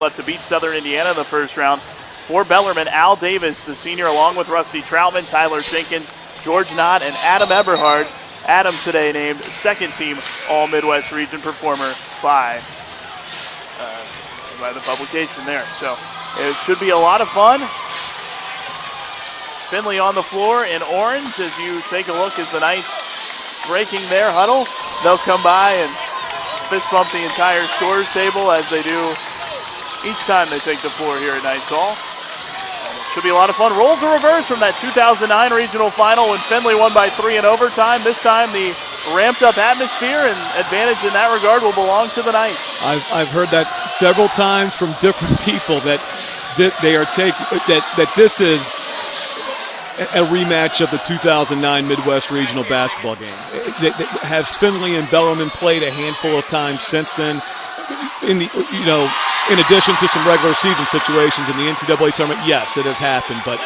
left to beat Southern Indiana in the first round. For Bellarmine, Al Davis, the senior, along with Rusty Troutman, Tyler Jenkins, George Knott, and Adam Eberhard. Adam today named second team All-Midwest Region Performer by the publication there. So it should be a lot of fun. Findlay on the floor in orange as you take a look as the Knights breaking their huddle. They'll come by and fist bump the entire scores table as they do each time they take the floor here at Knights Hall. Should be a lot of fun. Roles are reversed from that 2009 regional final when Findlay won by 3 in overtime. This time the ramped up atmosphere and advantage in that regard will belong to the Knights. I've heard that several times from different people that they are that this is a rematch of the 2009 Midwest Regional basketball game. Has Findlay and Bellarmine played a handful of times since then? In addition to some regular season situations in the NCAA tournament, yes, it has happened. But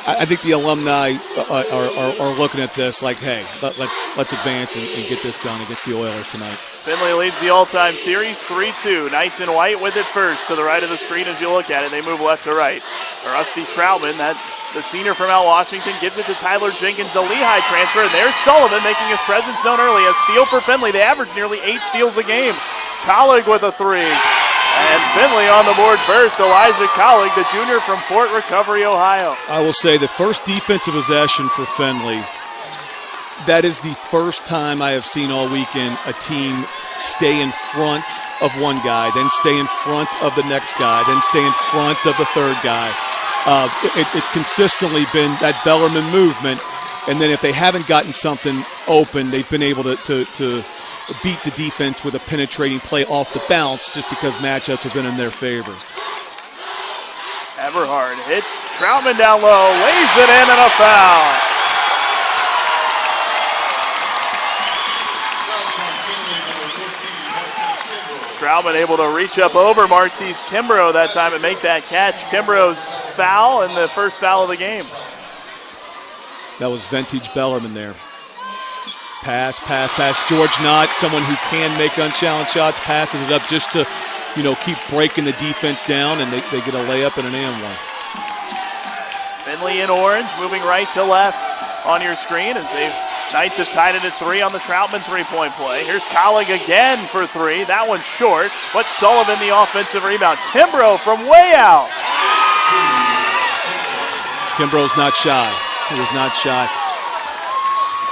I think the alumni are looking at this like, hey, let's advance and get this done against the Oilers tonight. Findlay leads the all-time series 3-2. Knights in white with it first to the right of the screen as you look at it. They move left to right. Rusty Troutman, that's the senior from Mount Washington, gives it to Tyler Jenkins, the Lehigh transfer. And there's Sullivan making his presence known early. A steal for Findlay. They average nearly 8 steals a game. Collig with a 3. And Findlay on the board first. Elijah Collig, the junior from Fort Recovery, Ohio. I will say the first defensive possession for Findlay, that is the first time I have seen all weekend a team stay in front of one guy, then stay in front of the next guy, then stay in front of the third guy. It's consistently been that Bellarmine movement, and then if they haven't gotten something open, they've been able to beat the defense with a penetrating play off the bounce just because matchups have been in their favor. Eberhard hits Troutman down low, lays it in, and a foul. Troutman able to reach up over Martise Kimbrough that time and make that catch. Kimbrough's foul and the first foul of the game. That was vintage Bellarmine there. Pass. George Knott, someone who can make unchallenged shots, passes it up just to, keep breaking the defense down, and they get a layup and an and one. Findlay in orange, moving right to left on your screen as Knights have tied it at 3 on the Troutman three-point play. Here's Collig again for 3. That one's short, but Sullivan the offensive rebound. Kimbrough from way out. Kimbrough's not shy. He was not shy.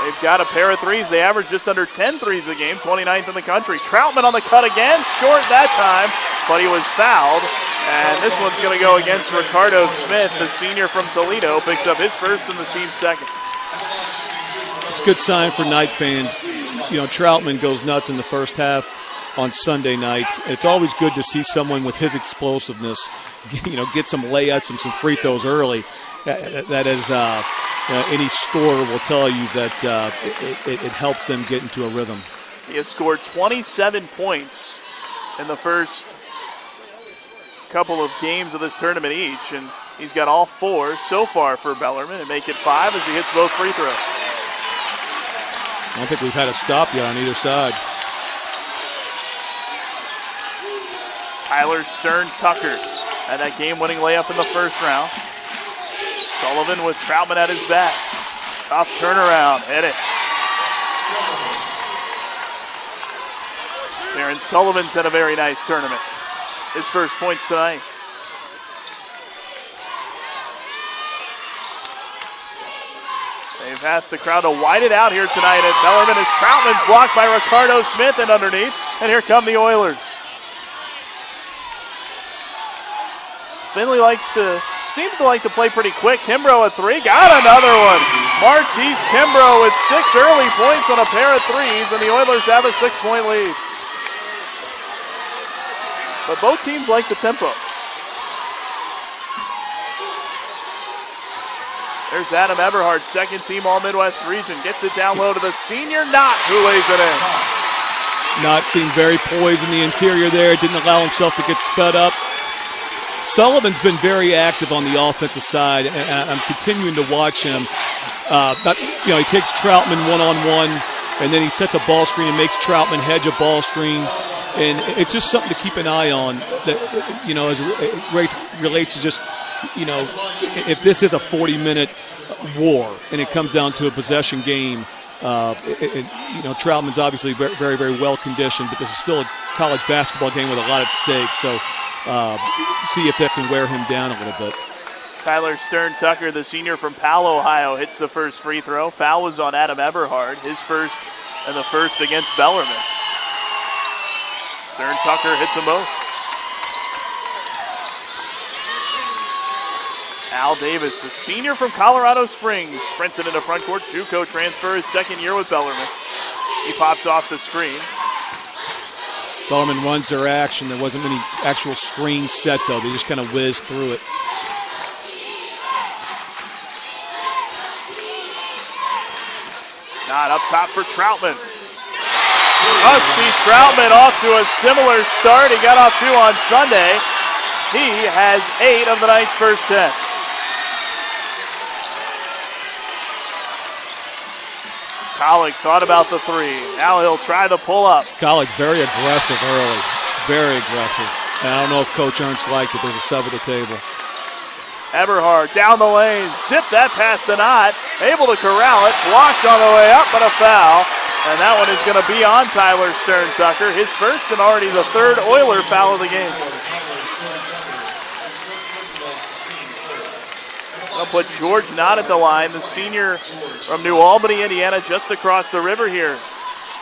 They've got a pair of threes. They average just under 10 threes a game, 29th in the country. Troutman on the cut again, short that time, but he was fouled. And this one's going to go against Ricardo Smith, the senior from Toledo, picks up his first and the team's second. It's a good sign for Knight fans. Troutman goes nuts in the first half on Sunday nights. It's always good to see someone with his explosiveness, get some layups and some free throws early. That is, any scorer will tell you that it helps them get into a rhythm. He has scored 27 points in the first couple of games of this tournament each, and he's got all 4 so far for Bellarmine and make it 5 as he hits both free throws. I don't think we've had a stop yet on either side. Tyler Stern-Tucker had that game-winning layup in the first round. Sullivan with Troutman at his back. Tough turnaround, hit it. Aaron Sullivan's had a very nice tournament. His first points tonight. They've asked the crowd to wide it out here tonight at Bellarmine as Troutman's blocked by Ricardo Smith and underneath. And here come the Oilers. Findlay seems to like to play pretty quick. Kimbrough at 3, got another one. Martise Kimbrough with 6 early points on a pair of threes, and the Oilers have a 6-point lead. But both teams like the tempo. There's Adam Eberhard, second team All-Midwest Region. Gets it down low to the senior Knott, who lays it in. Knott seemed very poised in the interior there. Didn't allow himself to get sped up. Sullivan's been very active on the offensive side, and I'm continuing to watch him. He takes Troutman one-on-one, and then he sets a ball screen and makes Troutman hedge a ball screen. And it's just something to keep an eye on, that, as it relates to just, if this is a 40-minute war and it comes down to a possession game, Troutman's obviously very, very, very well conditioned, but this is still a college basketball game with a lot at stake. So see if that can wear him down a little bit. Tyler Stern-Tucker, the senior from Powell, Ohio, hits the first free throw. Foul was on Adam Eberhard, his first and the first against Bellarmine. Stern-Tucker hits them both. Al Davis, the senior from Colorado Springs, sprints it into front court. JUCO transfer, his second year with Bellarmine. He pops off the screen. Bellarmine runs their action. There wasn't any actual screen set, though. They just kind of whizzed through it. Not up top for Troutman. Rusty Troutman off to a similar start. He got off 2 on Sunday. He has 8 of the night's first 10. Collick thought about the 3. Now he'll try the pull-up. Collick very aggressive early. Very aggressive. And I don't know if Coach Ernst liked it. There's a sub at the table. Eberhard down the lane. Zipped that past the knot. Able to corral it. Blocked on the way up, but a foul. And that one is going to be on Tyler Stern-Tucker. His first and already the third Oiler foul of the game. I'll put George Knott at the line, the senior from New Albany, Indiana, just across the river here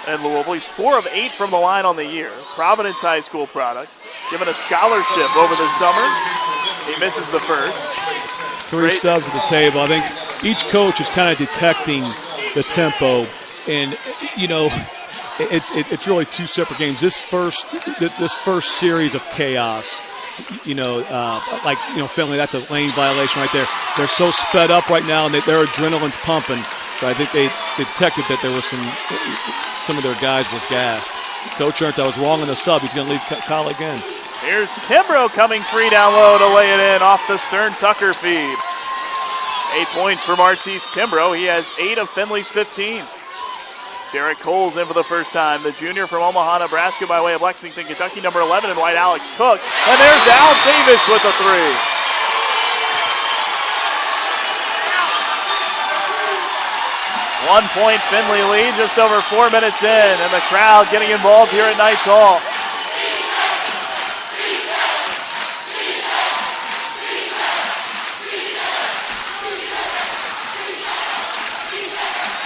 in Louisville. He's 4 of 8 from the line on the year. Providence High School product. Given a scholarship over the summer. He misses the first. 3 subs at the table. I think each coach is kind of detecting the tempo. And, it's really 2 separate games. This first series of chaos, Findlay, that's a lane violation right there. They're so sped up right now, and their adrenaline's pumping. But I think they detected that there was some of their guys were gassed. Coach Ernst, I was wrong on the sub. He's going to leave Collick in. Here's Kimbrough coming 3 down low to lay it in off the Stern-Tucker feed. 8 points for Martise Kimbrough. He has 8 of Findlay's 15. Derek Coles in for the first time. The junior from Omaha, Nebraska by way of Lexington, Kentucky, number 11 in white, Alex Cook. And there's Al Davis with the 3. One-point Findlay lead just over 4 minutes in, and the crowd getting involved here at Knights Hall.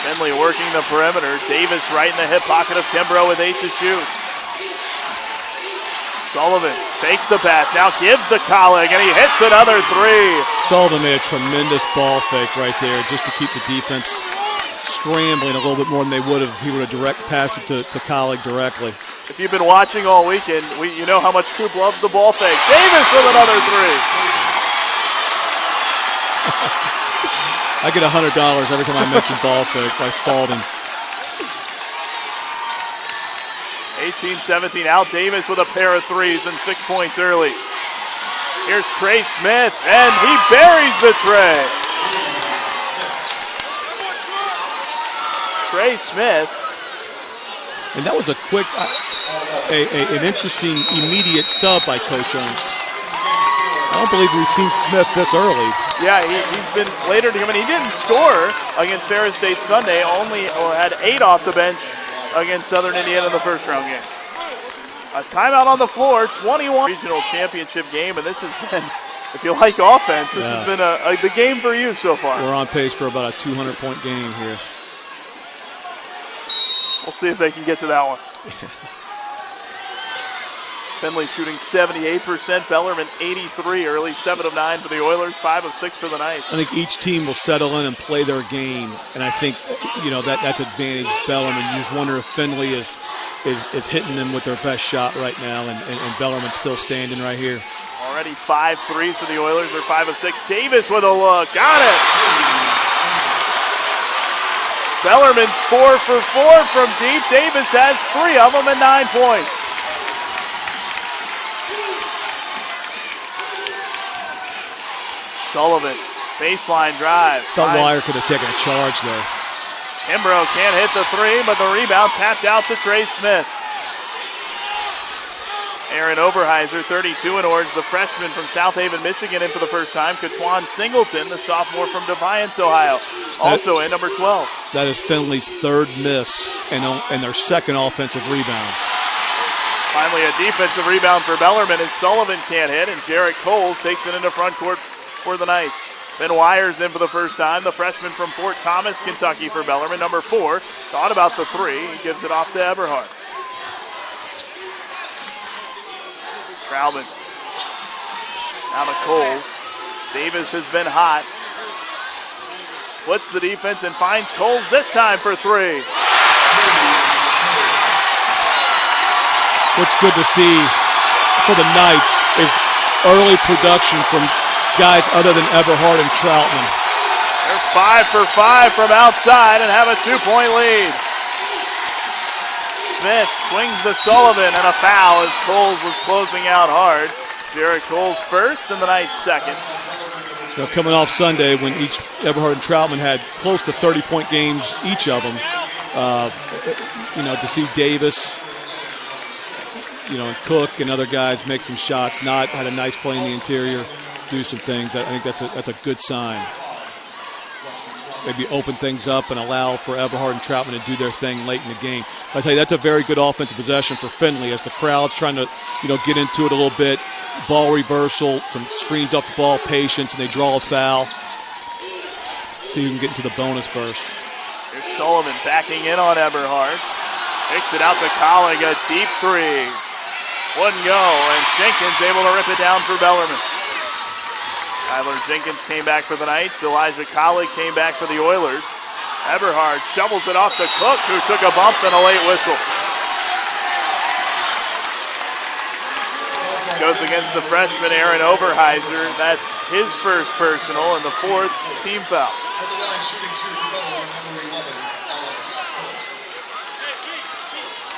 Findlay working the perimeter. Davis right in the hip pocket of Kimbrough with 8 to shoot. Sullivan fakes the pass, now gives to Collick, and he hits another 3. Sullivan made a tremendous ball fake right there just to keep the defense scrambling a little bit more than they would have if he would have direct passed it to Collick directly. If you've been watching all weekend, you know how much Coop loves the ball fake. Davis with another 3. I get $100 every time I mention ball fake by Spalding. 18-17, Al Davis with a pair of 3s and 6 points early. Here's Trey Smith, and he buries the tray. Trey Smith. And that was a quick, an interesting, immediate sub by Coach Ernst. I don't believe we've seen Smith this early. Yeah, he's been later to come in. He didn't score against Ferris State Sunday, had 8 off the bench against Southern Indiana in the first round game. A timeout on the floor, 21. Regional championship game, and this has been, if you like offense, this has been the game for you so far. We're on pace for about a 200-point game here. We'll see if they can get to that one. Findlay shooting 78%, Bellarmine 83 early, 7 of 9 for the Oilers, 5 of 6 for the Knights. I think each team will settle in and play their game, and I think that's advantage Bellarmine. You just wonder if Findlay is hitting them with their best shot right now, and Bellarmine's still standing right here. Already 5 threes for the Oilers, they're 5 of 6. Davis with a look, got it! Bellarmine's 4 for 4 from deep. Davis has 3 of them and 9 points. Sullivan, baseline drive. Thought Wire could have taken a charge there. Kimbrough can't hit the 3, but the rebound tapped out to Trey Smith. Aaron Oberheiser, 32 in orange, the freshman from South Haven, Michigan, in for the first time. Katwan Singleton, the sophomore from Defiance, Ohio, also in number 12. That is Findlay's third miss and their second offensive rebound. Finally, a defensive rebound for Bellarmine as Sullivan can't hit, and Jarrett Coles takes it into front court for the Knights. Ben Wires in for the first time, the freshman from Fort Thomas, Kentucky for Bellarmine, number 4. Thought about the 3, he gives it off to Eberhard. Crowman now to Coles. Davis has been hot. Splits the defense and finds Coles this time for 3. What's good to see for the Knights is early production from guys other than Eberhard and Troutman. They're 5 for 5 from outside and have a 2-point lead. Smith swings to Sullivan and a foul as Coles was closing out hard. Jarrett Coles first and the Knights second. So coming off Sunday when each Eberhard and Troutman had close to 30-point games, each of them, to see Davis, and Cook and other guys make some shots, not had a nice play in the interior, do some things. I think that's a good sign. Maybe open things up and allow for Eberhard and Troutman to do their thing late in the game. I tell you, that's a very good offensive possession for Findlay as the crowd's trying to, get into it a little bit. Ball reversal, some screens up the ball, patience, and they draw a foul. See who can get into the bonus first. Here's Sullivan backing in on Eberhard. Kicks it out to Collig, a deep 3. Wouldn't go, and Jenkins able to rip it down for Bellarmine. Tyler Jenkins came back for the Knights. Elijah Collig came back for the Oilers. Eberhard shovels it off to Cook, who took a bump and a late whistle. Goes against the freshman Aaron Oberheiser. That's his first personal and the 4th team foul.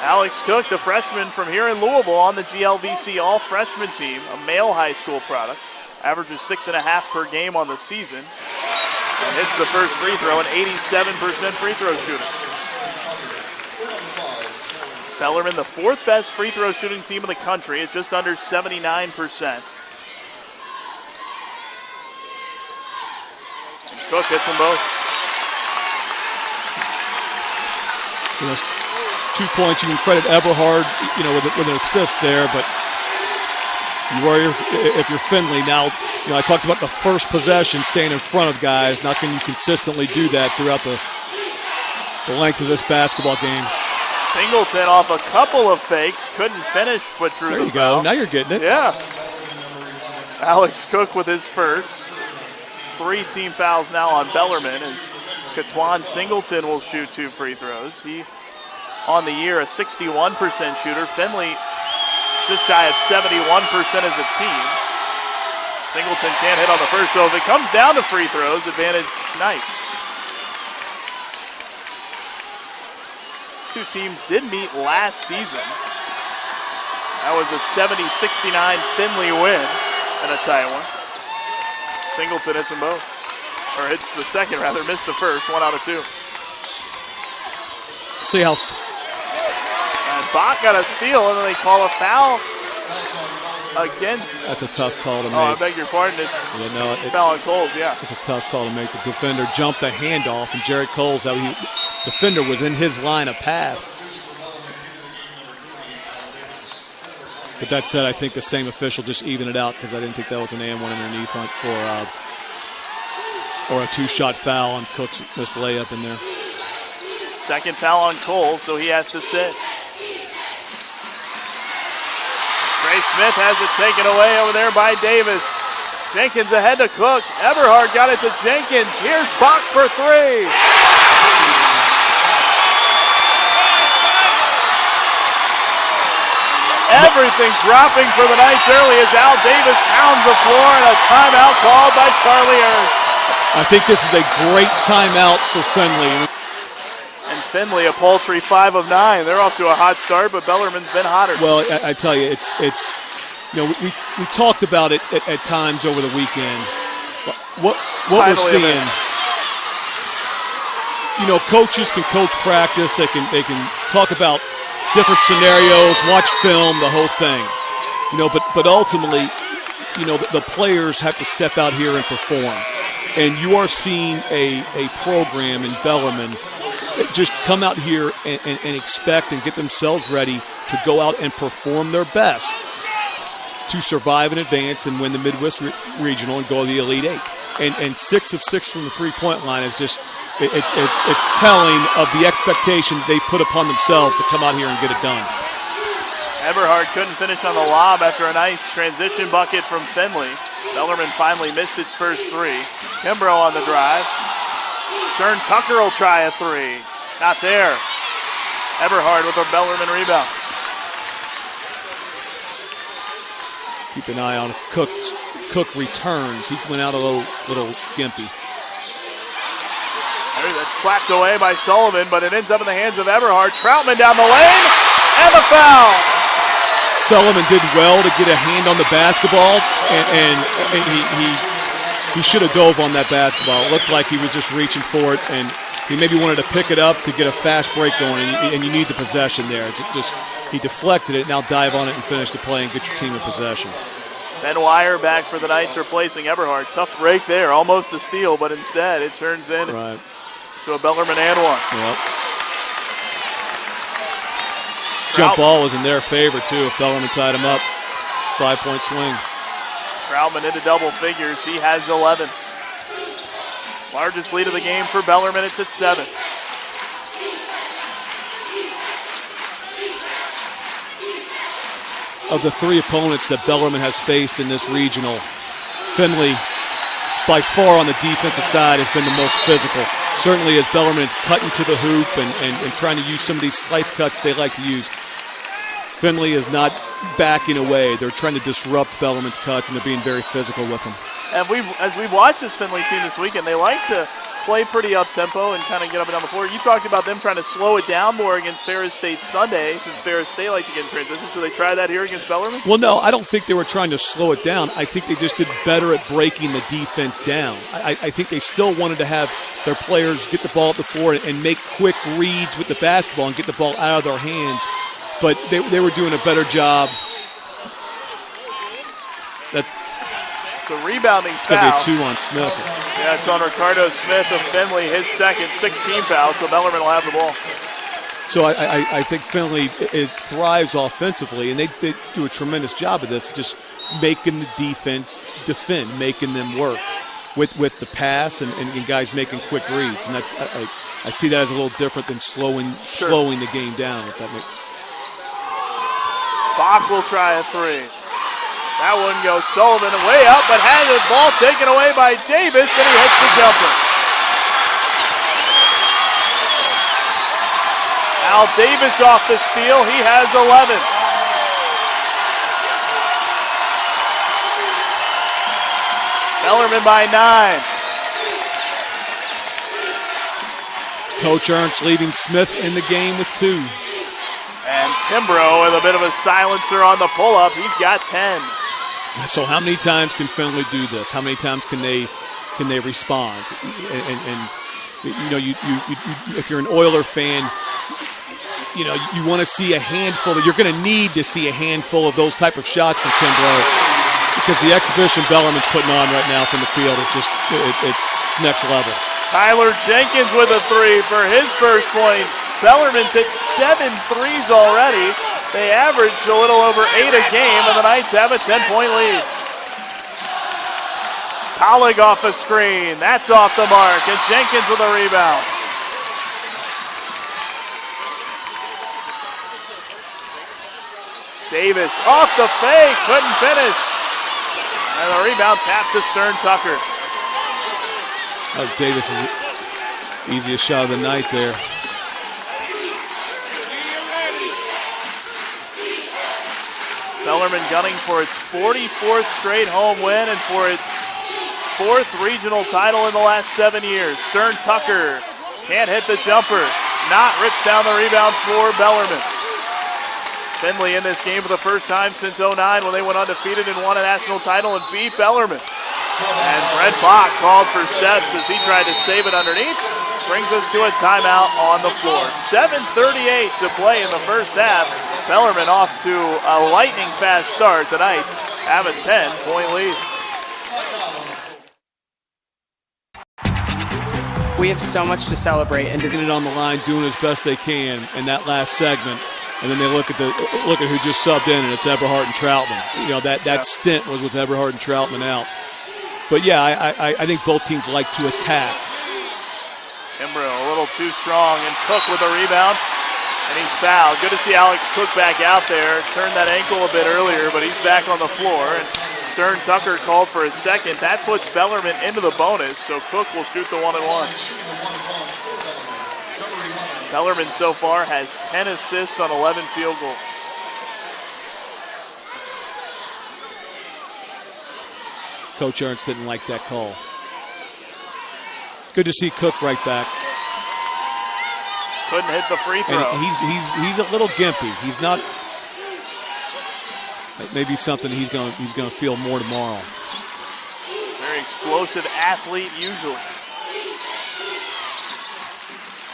Alex Cook, the freshman from here in Louisville, on the GLVC all-freshman team, a male high school product. Averages 6.5 per game on the season. And hits the first free throw, an 87% free throw shooter. Bellarmine, the 4th best free throw shooting team in the country, at just under 79%. And Cook hits them both. 2 points. You can credit Eberhard, with an assist there, but you worry if you're Findlay. Now, I talked about the first possession, staying in front of guys. Not can you consistently do that throughout the length of this basketball game. Singleton off a couple of fakes, couldn't finish, but drew the foul. There you go. Now you're getting it. Yeah. Alex Cook with his first. 3 team fouls now on Bellarmine, as Katwan Singleton will shoot 2 free throws. He, on the year, a 61% shooter. Findlay just shy of 71% as a team. Singleton can't hit on the first, so if it comes down to free throws, advantage Knights. 2 teams did meet last season. That was a 70-69 Findlay win and a tie one. Singleton hits them both. Or hits the second, rather, missed the first, 1 out of 2. See how... And Bach got a steal, and then they call a foul against... That's a tough call to make. Oh, I beg your pardon. It's foul on Coles, yeah. It's a tough call to make. The defender jumped the handoff, and Jarrett Coles, the defender was in his line of path. But that said, I think the same official just evened it out because I didn't think that was an and one underneath or a 2-shot foul, and Cook's missed layup in there. Second foul on Cole, so he has to sit. Trey Smith has it taken away over there by Davis. Jenkins ahead to Cook. Eberhard got it to Jenkins. Here's Bach for 3. Everything dropping for the Knights early as Al Davis pounds the floor, and a timeout called by Charlie Ernst. I think this is a great timeout for Findlay. And Findlay, a paltry 5 of 9. They're off to a hot start, but Bellarmine's been hotter. Well, I tell you, it's we talked about it at times over the weekend. What we're seeing, coaches can coach practice. They can talk about different scenarios, watch film, the whole thing. But ultimately, the players have to step out here and perform. And you are seeing a program in Bellarmine just come out here and expect and get themselves ready to go out and perform their best to survive and advance and win the Midwest Regional and go to the Elite Eight. And 6 of 6 from the three-point line is just it's telling of the expectation they put upon themselves to come out here and get it done. Eberhard couldn't finish on the lob after a nice transition bucket from Findlay. Bellarmine finally missed its first three. Kimbrough on the drive. Stern Tucker will try a three. Not there. Eberhard with a Bellarmine rebound. Keep an eye on if Cook returns. He went out a little gimpy. That's slapped away by Sullivan, but it ends up in the hands of Eberhard. Troutman down the lane, and the foul. Sullivan did well to get a hand on the basketball, and he should have dove on that basketball. It looked like he was just reaching for it, and he maybe wanted to pick it up to get a fast break going, and you need the possession there. He deflected it, now dive on it and finish the play and get your team in possession. Ben Wire back for the Knights replacing Eberhard. Tough break there, almost a steal, but instead it turns in to a Bellarmine and one. Yep. Jump ball was in their favor, too, if Bellarmine tied him up. 5-point swing. Troutman into double figures. He has 11. Largest lead of the game for Bellarmine. It's at 7. Of the three opponents that Bellarmine has faced in this regional, Findlay, by far on the defensive side, has been the most physical. Certainly as Bellarmine's cutting to the hoop and trying to use some of these slice cuts they like to use, Findlay is not backing away. They're trying to disrupt Bellarmine's cuts, and they're being very physical with them. And as we've watched this Findlay team this weekend, they like to play pretty up-tempo and kind of get up and down the floor. You talked about them trying to slow it down more against Ferris State Sunday, since Ferris State like to get in transition. So they try that here against Bellarmine? Well, no, I don't think they were trying to slow it down. I think they just did better at breaking the defense down. I think they still wanted to have their players get the ball up the floor and make quick reads with the basketball and get the ball out of their hands. But they were doing a better job. It's a rebounding foul. It's going to be a 2 on Smith. Yeah, it's on Ricardo Smith of Findlay, his second, 16 foul, so Bellarmine will have the ball. So I think Findlay thrives offensively, and they do a tremendous job of this, just making the defense defend, making them work with the pass and guys making quick reads. And that's I see that as a little different than slowing the game down. If that makes. Bach will try a three. That one goes Sullivan way up, but had the ball taken away by Davis, and he hits the jumper. Al Davis off the steal. He has 11. Bellarmine by 9. Coach Ernst leaving Smith in the game with 2. And Kimbrough with a bit of a silencer on the pull-up. He's got 10. So how many times can Findlay do this? How many times can they respond? And if you're an Oiler fan, you want to see a handful. You're going to need to see a handful of those type of shots from Kimbrough, because the exhibition Bellarmine's putting on right now from the field is just it's next level. Tyler Jenkins with a three for his first point. Bellarmine's hit 7 threes already. They averaged a little over 8 a game, and the Knights have a 10-point lead. Collig off a screen. That's off the mark, and Jenkins with a rebound. Davis off the fake, couldn't finish. And the rebound tapped to Stern Tucker. Davis is the easiest shot of the night there. Bellarmine gunning for its 44th straight home win and for its 4th regional title in the last 7 years. Stern Tucker can't hit the jumper. Not rips down the rebound for Bellarmine. Findlay in this game for the first time since 2009 when they went undefeated and won a national title and beat Bellarmine. And Brent Bach called for steps as he tried to save it underneath. Brings us to a timeout on the floor. 7:38 to play in the first half. Bellarmine off to a lightning fast start. The Knights have a 10-point lead. We have so much to celebrate and getting it on the line, doing as best they can in that last segment, and then they look at who just subbed in, and it's Everhart and Troutman. You know, that stint was with Everhart and Troutman out. But yeah, I think both teams like to attack. Kimbrough a little too strong, and Cook with a rebound, and he's fouled. Good to see Alex Cook back out there. Turned that ankle a bit earlier, but he's back on the floor. And Stern Tucker called for a second. That puts Bellarmine into the bonus, so Cook will shoot the 1-and-1. Bellarmine so far has 10 assists on 11 field goals. Coach Ernst didn't like that call. Good to see Cook right back. Couldn't hit the free throw. And he's a little gimpy. He's not. That may be something he's going to feel more tomorrow. Very explosive athlete usually.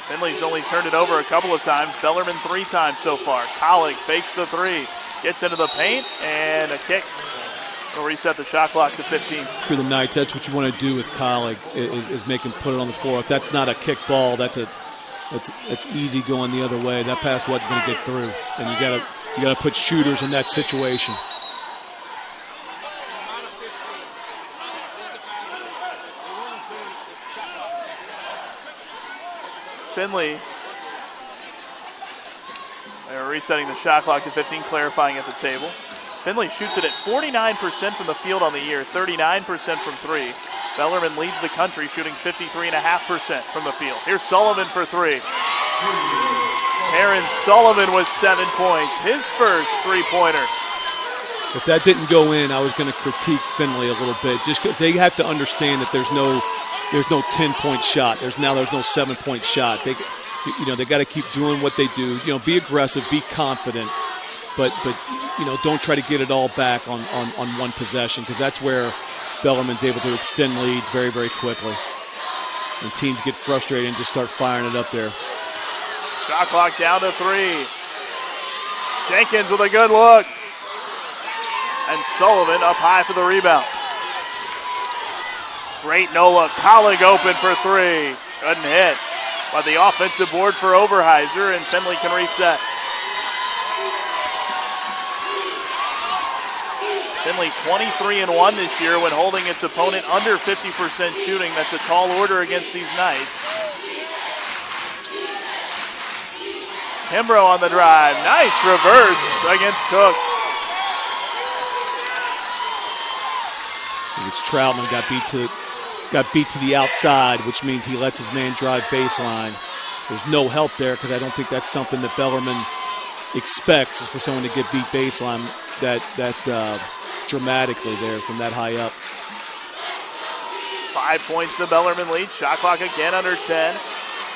Findlay's only turned it over a couple of times. Bellarmine 3 times so far. Collig fakes the 3, gets into the paint, and a kick. We'll reset the shot clock to 15. For the Knights, that's what you want to do with Collig, is make him put it on the floor. If that's not a kick ball, that's easy going the other way. That pass wasn't going to get through, and you got to put shooters in that situation. Findlay, they're resetting the shot clock to 15, clarifying at the table. Findlay shoots it at 49% from the field on the year, 39% from 3. Bellarmine leads the country, shooting 53.5% from the field. Here's Sullivan for 3. Aaron Sullivan with 7 points, his first three-pointer. If that didn't go in, I was going to critique Findlay a little bit, just because they have to understand that there's no 10-point shot. There's no 7-point shot. They got to keep doing what they do. You know, be aggressive, be confident, but don't try to get it all back on one possession, because that's where Bellarmine's able to extend leads very, very quickly. And teams get frustrated and just start firing it up there. Shot clock down to 3. Jenkins with a good look. And Sullivan up high for the rebound. Great no-look. Collig open for 3. Couldn't hit. But the offensive board for Overheiser, and Findlay can reset. Findlay 23-1 this year when holding its opponent under 50% shooting. That's a tall order against these Knights. Kimbrough on the drive. Nice reverse against Cook. It's Troutman got beat to the outside, which means he lets his man drive baseline. There's no help there, because I don't think that's something that Bellarmine expects, is for someone to get beat baseline that dramatically there from that high up. 5 points to Bellarmine lead. Shot clock again under 10.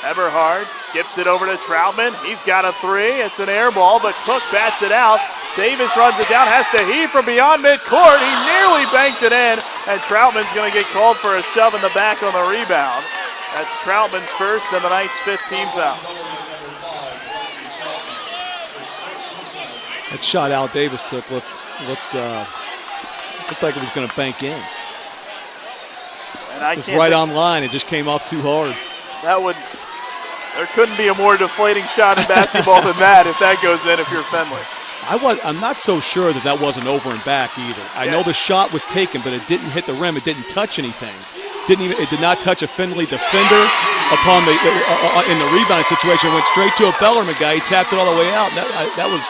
Eberhard skips it over to Troutman. He's got a 3. It's an air ball, but Cook bats it out. Davis runs it down, has to heave from beyond midcourt. He nearly banked it in, and Troutman's going to get called for a shove in the back on the rebound. That's Troutman's first and the Knights' 15th foul. That shot Al Davis took looked like it was going to bank in. And it was right on line. It just came off too hard. There couldn't be a more deflating shot in basketball than that if that goes in if you're Findlay. I'm not so sure that wasn't over and back either. I know the shot was taken, but it didn't hit the rim. It didn't touch anything. It did not touch a Findlay defender upon in the rebound situation. It went straight to a Bellarmine guy. He tapped it all the way out. That was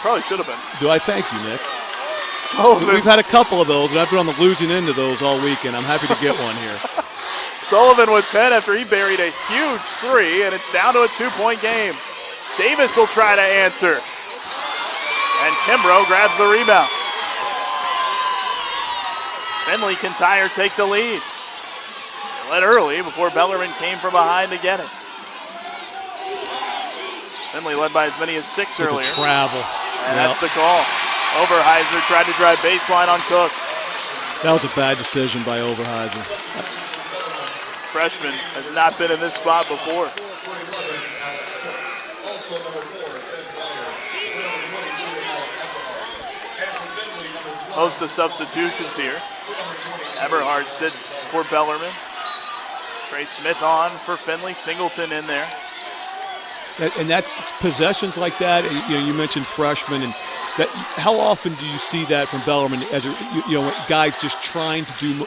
probably should have been. Do I thank you, Nick? We've had a couple of those, and I've been on the losing end of those all weekend. I'm happy to get one here. Sullivan with 10 after he buried a huge 3, and it's down to a 2-point game. Davis will try to answer. And Kimbrough grabs the rebound. Findlay can tie or take the lead. They led early before Bellarmine came from behind to get it. Findlay led by as many as 6 earlier. It's a travel. And that's the call. Overheiser tried to drive baseline on Cook. That was a bad decision by Overheiser. Freshman has not been in this spot before. Host of substitutions here. Eberhard sits for Bellarmine. Trey Smith on for Findlay. Singleton in there. And that's possessions like that. You mentioned freshmen, and that. How often do you see that from Bellarmine as guys just trying to do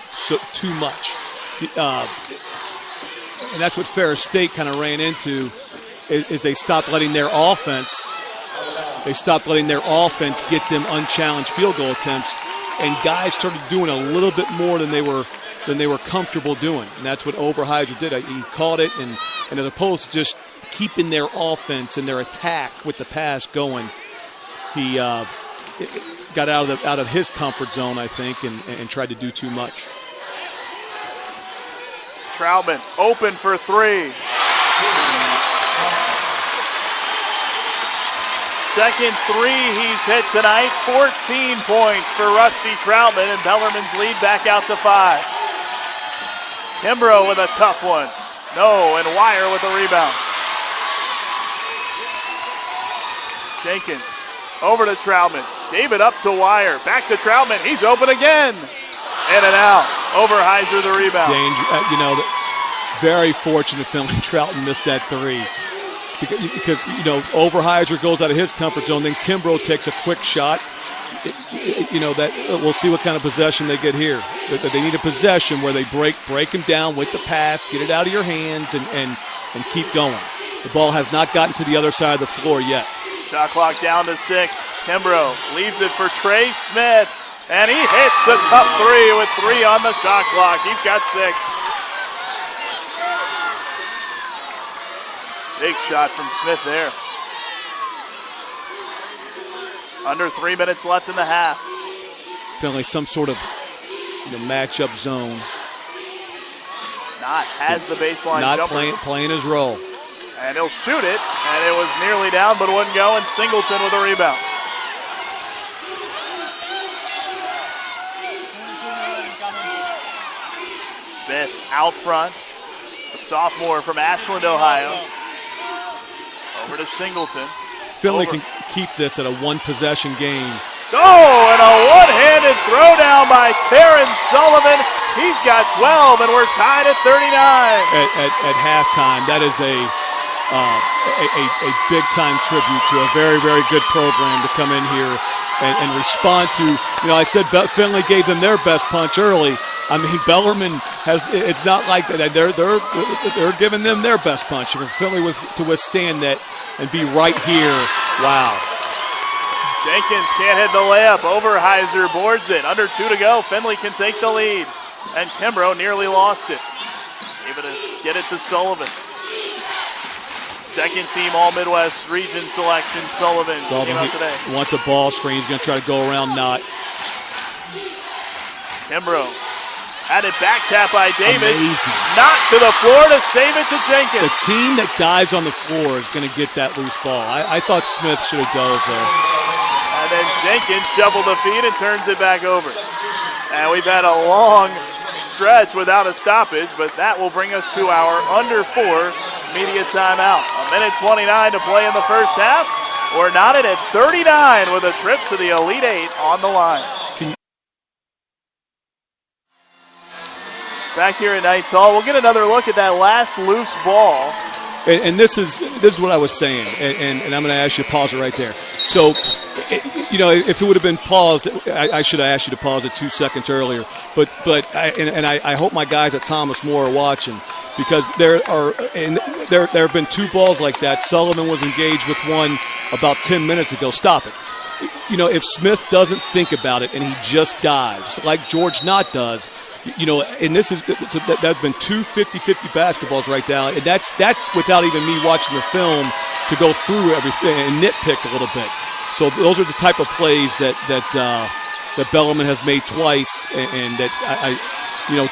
too much? And that's what Ferris State kind of ran into. Is they stopped letting their offense. They stopped letting their offense get them unchallenged field goal attempts, and guys started doing a little bit more than they were comfortable doing. And that's what Overheiser did. He caught it, and as opposed to just keeping their offense and their attack with the pass going, he got out of his comfort zone, I think, and tried to do too much. Troutman open for three. Second three he's hit tonight. 14 points for Rusty Troutman, and Bellarmine's lead back out to 5. Kimbrough with a tough one. No, and Wire with a rebound. Jenkins over to Troutman. Gave it up to Wire. Back to Troutman. He's open again. In and out. Overheiser the rebound. Very fortunate Findlay Troutman missed that three. Because Overheiser goes out of his comfort zone, then Kimbrough takes a quick shot. That we'll see what kind of possession they get here. They need a possession where they break him down with the pass, get it out of your hands, and keep going. The ball has not gotten to the other side of the floor yet. Shot clock down to 6. Kimbrough leaves it for Trey Smith, and he hits a tough three with 3 on the shot clock. He's got 6. Big shot from Smith there. Under 3 minutes left in the half. Feeling like some sort of matchup zone. Has the baseline jumper. Not playing his role. And he'll shoot it, and it was nearly down, but wouldn't go, and Singleton with a rebound. Smith out front. A sophomore from Ashland, Ohio. Over to Singleton. Findlay can keep this at a one-possession game. Oh, and a one-handed throwdown by Terrence Sullivan. He's got 12, and we're tied at 39. At halftime, that is a big-time tribute to a very, very good program to come in here and respond to. I said Findlay gave them their best punch early. I mean, Bellarmine has. It's not like that. They're giving them their best punch. For Findlay to withstand that and be right here, wow. Jenkins can't hit the layup. Overheiser boards it. Under 2 to go. Findlay can take the lead. And Kimbrough nearly lost it. Able to get it to Sullivan. Second team All-Midwest region selection, Sullivan came out today. Wants a ball screen. He's going to try to go around Knott. Kimbrough had it back tap by Davis. Amazing. Not to the floor to save it to Jenkins. The team that dives on the floor is going to get that loose ball. I thought Smith should have dove there. And then Jenkins shuffled the feet and turns it back over. And we've had a long stretch without a stoppage, but that will bring us to our under 4 media timeout. 1:29 to play in the first half. We're knotted at 39 with a trip to the Elite 8 on the line. Back here at Knights Hall, we'll get another look at that last loose ball. And this is what I was saying, and I'm going to ask you to pause it right there. So, if it would have been paused, I should have asked you to pause it 2 seconds earlier. But I hope my guys at Thomas More are watching, because there have been 2 balls like that. Sullivan was engaged with one about 10 minutes ago. Stop it. If Smith doesn't think about it and he just dives like George Knott does. And that's been 2 50-50 basketballs right now, and that's without even me watching the film to go through everything and nitpick a little bit. So those are the type of plays that Bellarmine has made twice, and that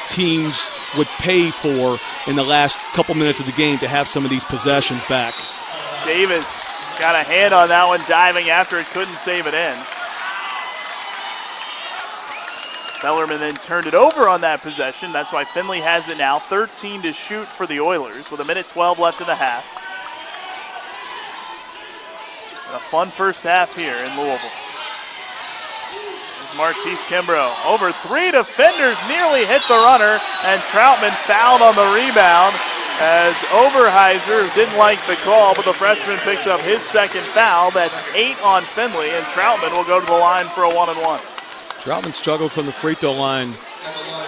teams would pay for in the last couple minutes of the game to have some of these possessions back. Davis got a hand on that one, diving after it, couldn't save it in. Bellarmine then turned it over on that possession. That's why Findlay has it now. 13 to shoot for the Oilers with 1:12 left in the half. A fun first half here in Louisville. Martise Kimbrough over 3 defenders, nearly hit the runner, and Troutman fouled on the rebound as Oberheiser didn't like the call, but the freshman picks up his second foul. That's 8 on Findlay, and Troutman will go to the line for a 1-and-1. Troutman struggled from the free throw line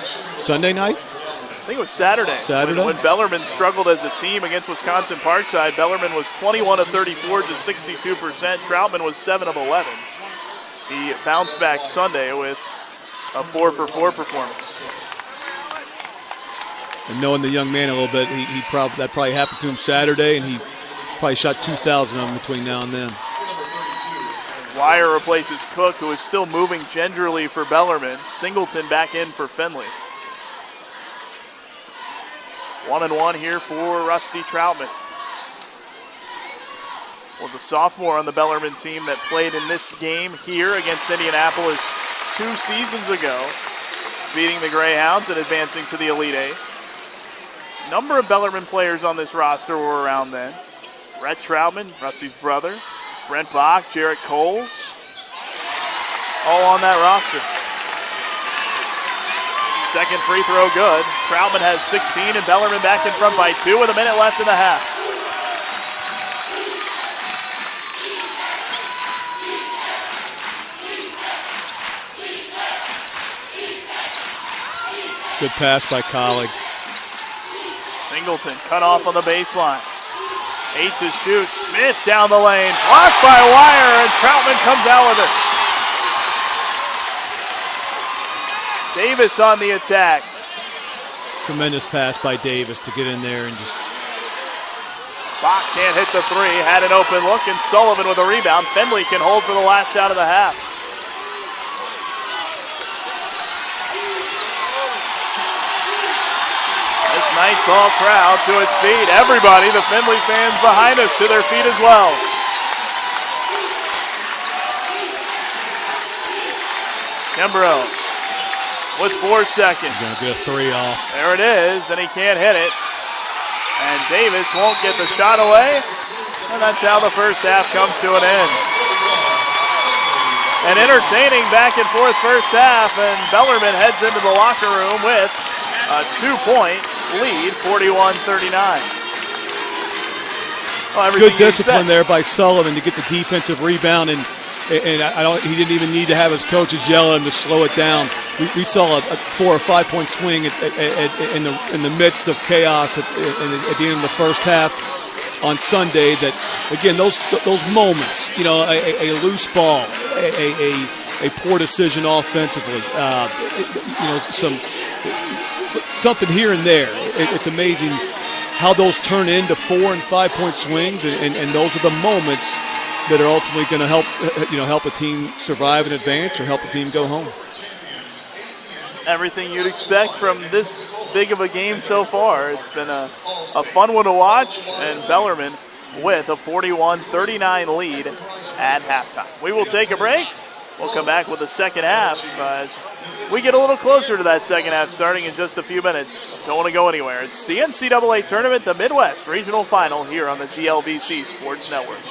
Sunday night? I think it was Saturday. When Bellarmine struggled as a team against Wisconsin Parkside, Bellarmine was 21 of 34 to 62%. Troutman was 7 of 11. He bounced back Sunday with a 4-for-4 performance. And knowing the young man a little bit, that probably happened to him Saturday, and he probably shot 2,000 of them between now and then. Wire replaces Cook, who is still moving gingerly for Bellarmine. Singleton back in for Findlay. 1-and-1 here for Rusty Troutman. Was a sophomore on the Bellarmine team that played in this game here against Indianapolis 2 seasons ago, beating the Greyhounds and advancing to the Elite Eight. Number of Bellarmine players on this roster were around then. Brett Troutman, Rusty's brother, Brent Bach, Jarrett Coles, all on that roster. Second free throw good. Troutman has 16 and Bellarmine back in front by 2 with 1 minute left in the half. Good pass by Collig. Singleton cut off on the baseline. 8 to shoot. Smith down the lane. Blocked by Wire, and Troutman comes out with it. Davis on the attack. Tremendous pass by Davis to get in there and just... Bach can't hit the 3. Had an open look, and Sullivan with a rebound. Findlay can hold for the last shot of the half. Knights Hall crowd to its feet. Everybody, the Findlay fans behind us, to their feet as well. Kimbrough with 4 seconds. He's going to get a 3 off. There it is, and he can't hit it. And Davis won't get the shot away. And that's how the first half comes to an end. An entertaining back and forth first half, and Bellarmine heads into the locker room with a 2-point lead, 41-39. Well, good discipline there by Sullivan to get the defensive rebound, and he didn't even need to have his coaches yell at him to slow it down. We saw a 4 or 5 point swing in the midst of chaos at the end of the first half on Sunday. That again, those moments, a loose ball, a poor decision offensively, something here and there. It's amazing how those turn into 4 and 5 point swings, and those are the moments that are ultimately going to help a team survive and advance, or help a team go home. Everything you'd expect from this big of a game so far. It's been a fun one to watch, and Bellarmine with a 41-39 lead at halftime. We will take a break. We'll come back with the second half as we get a little closer to that second half starting in just a few minutes. Don't want to go anywhere. It's the NCAA Tournament, the Midwest Regional Final here on the TLBC Sports Network.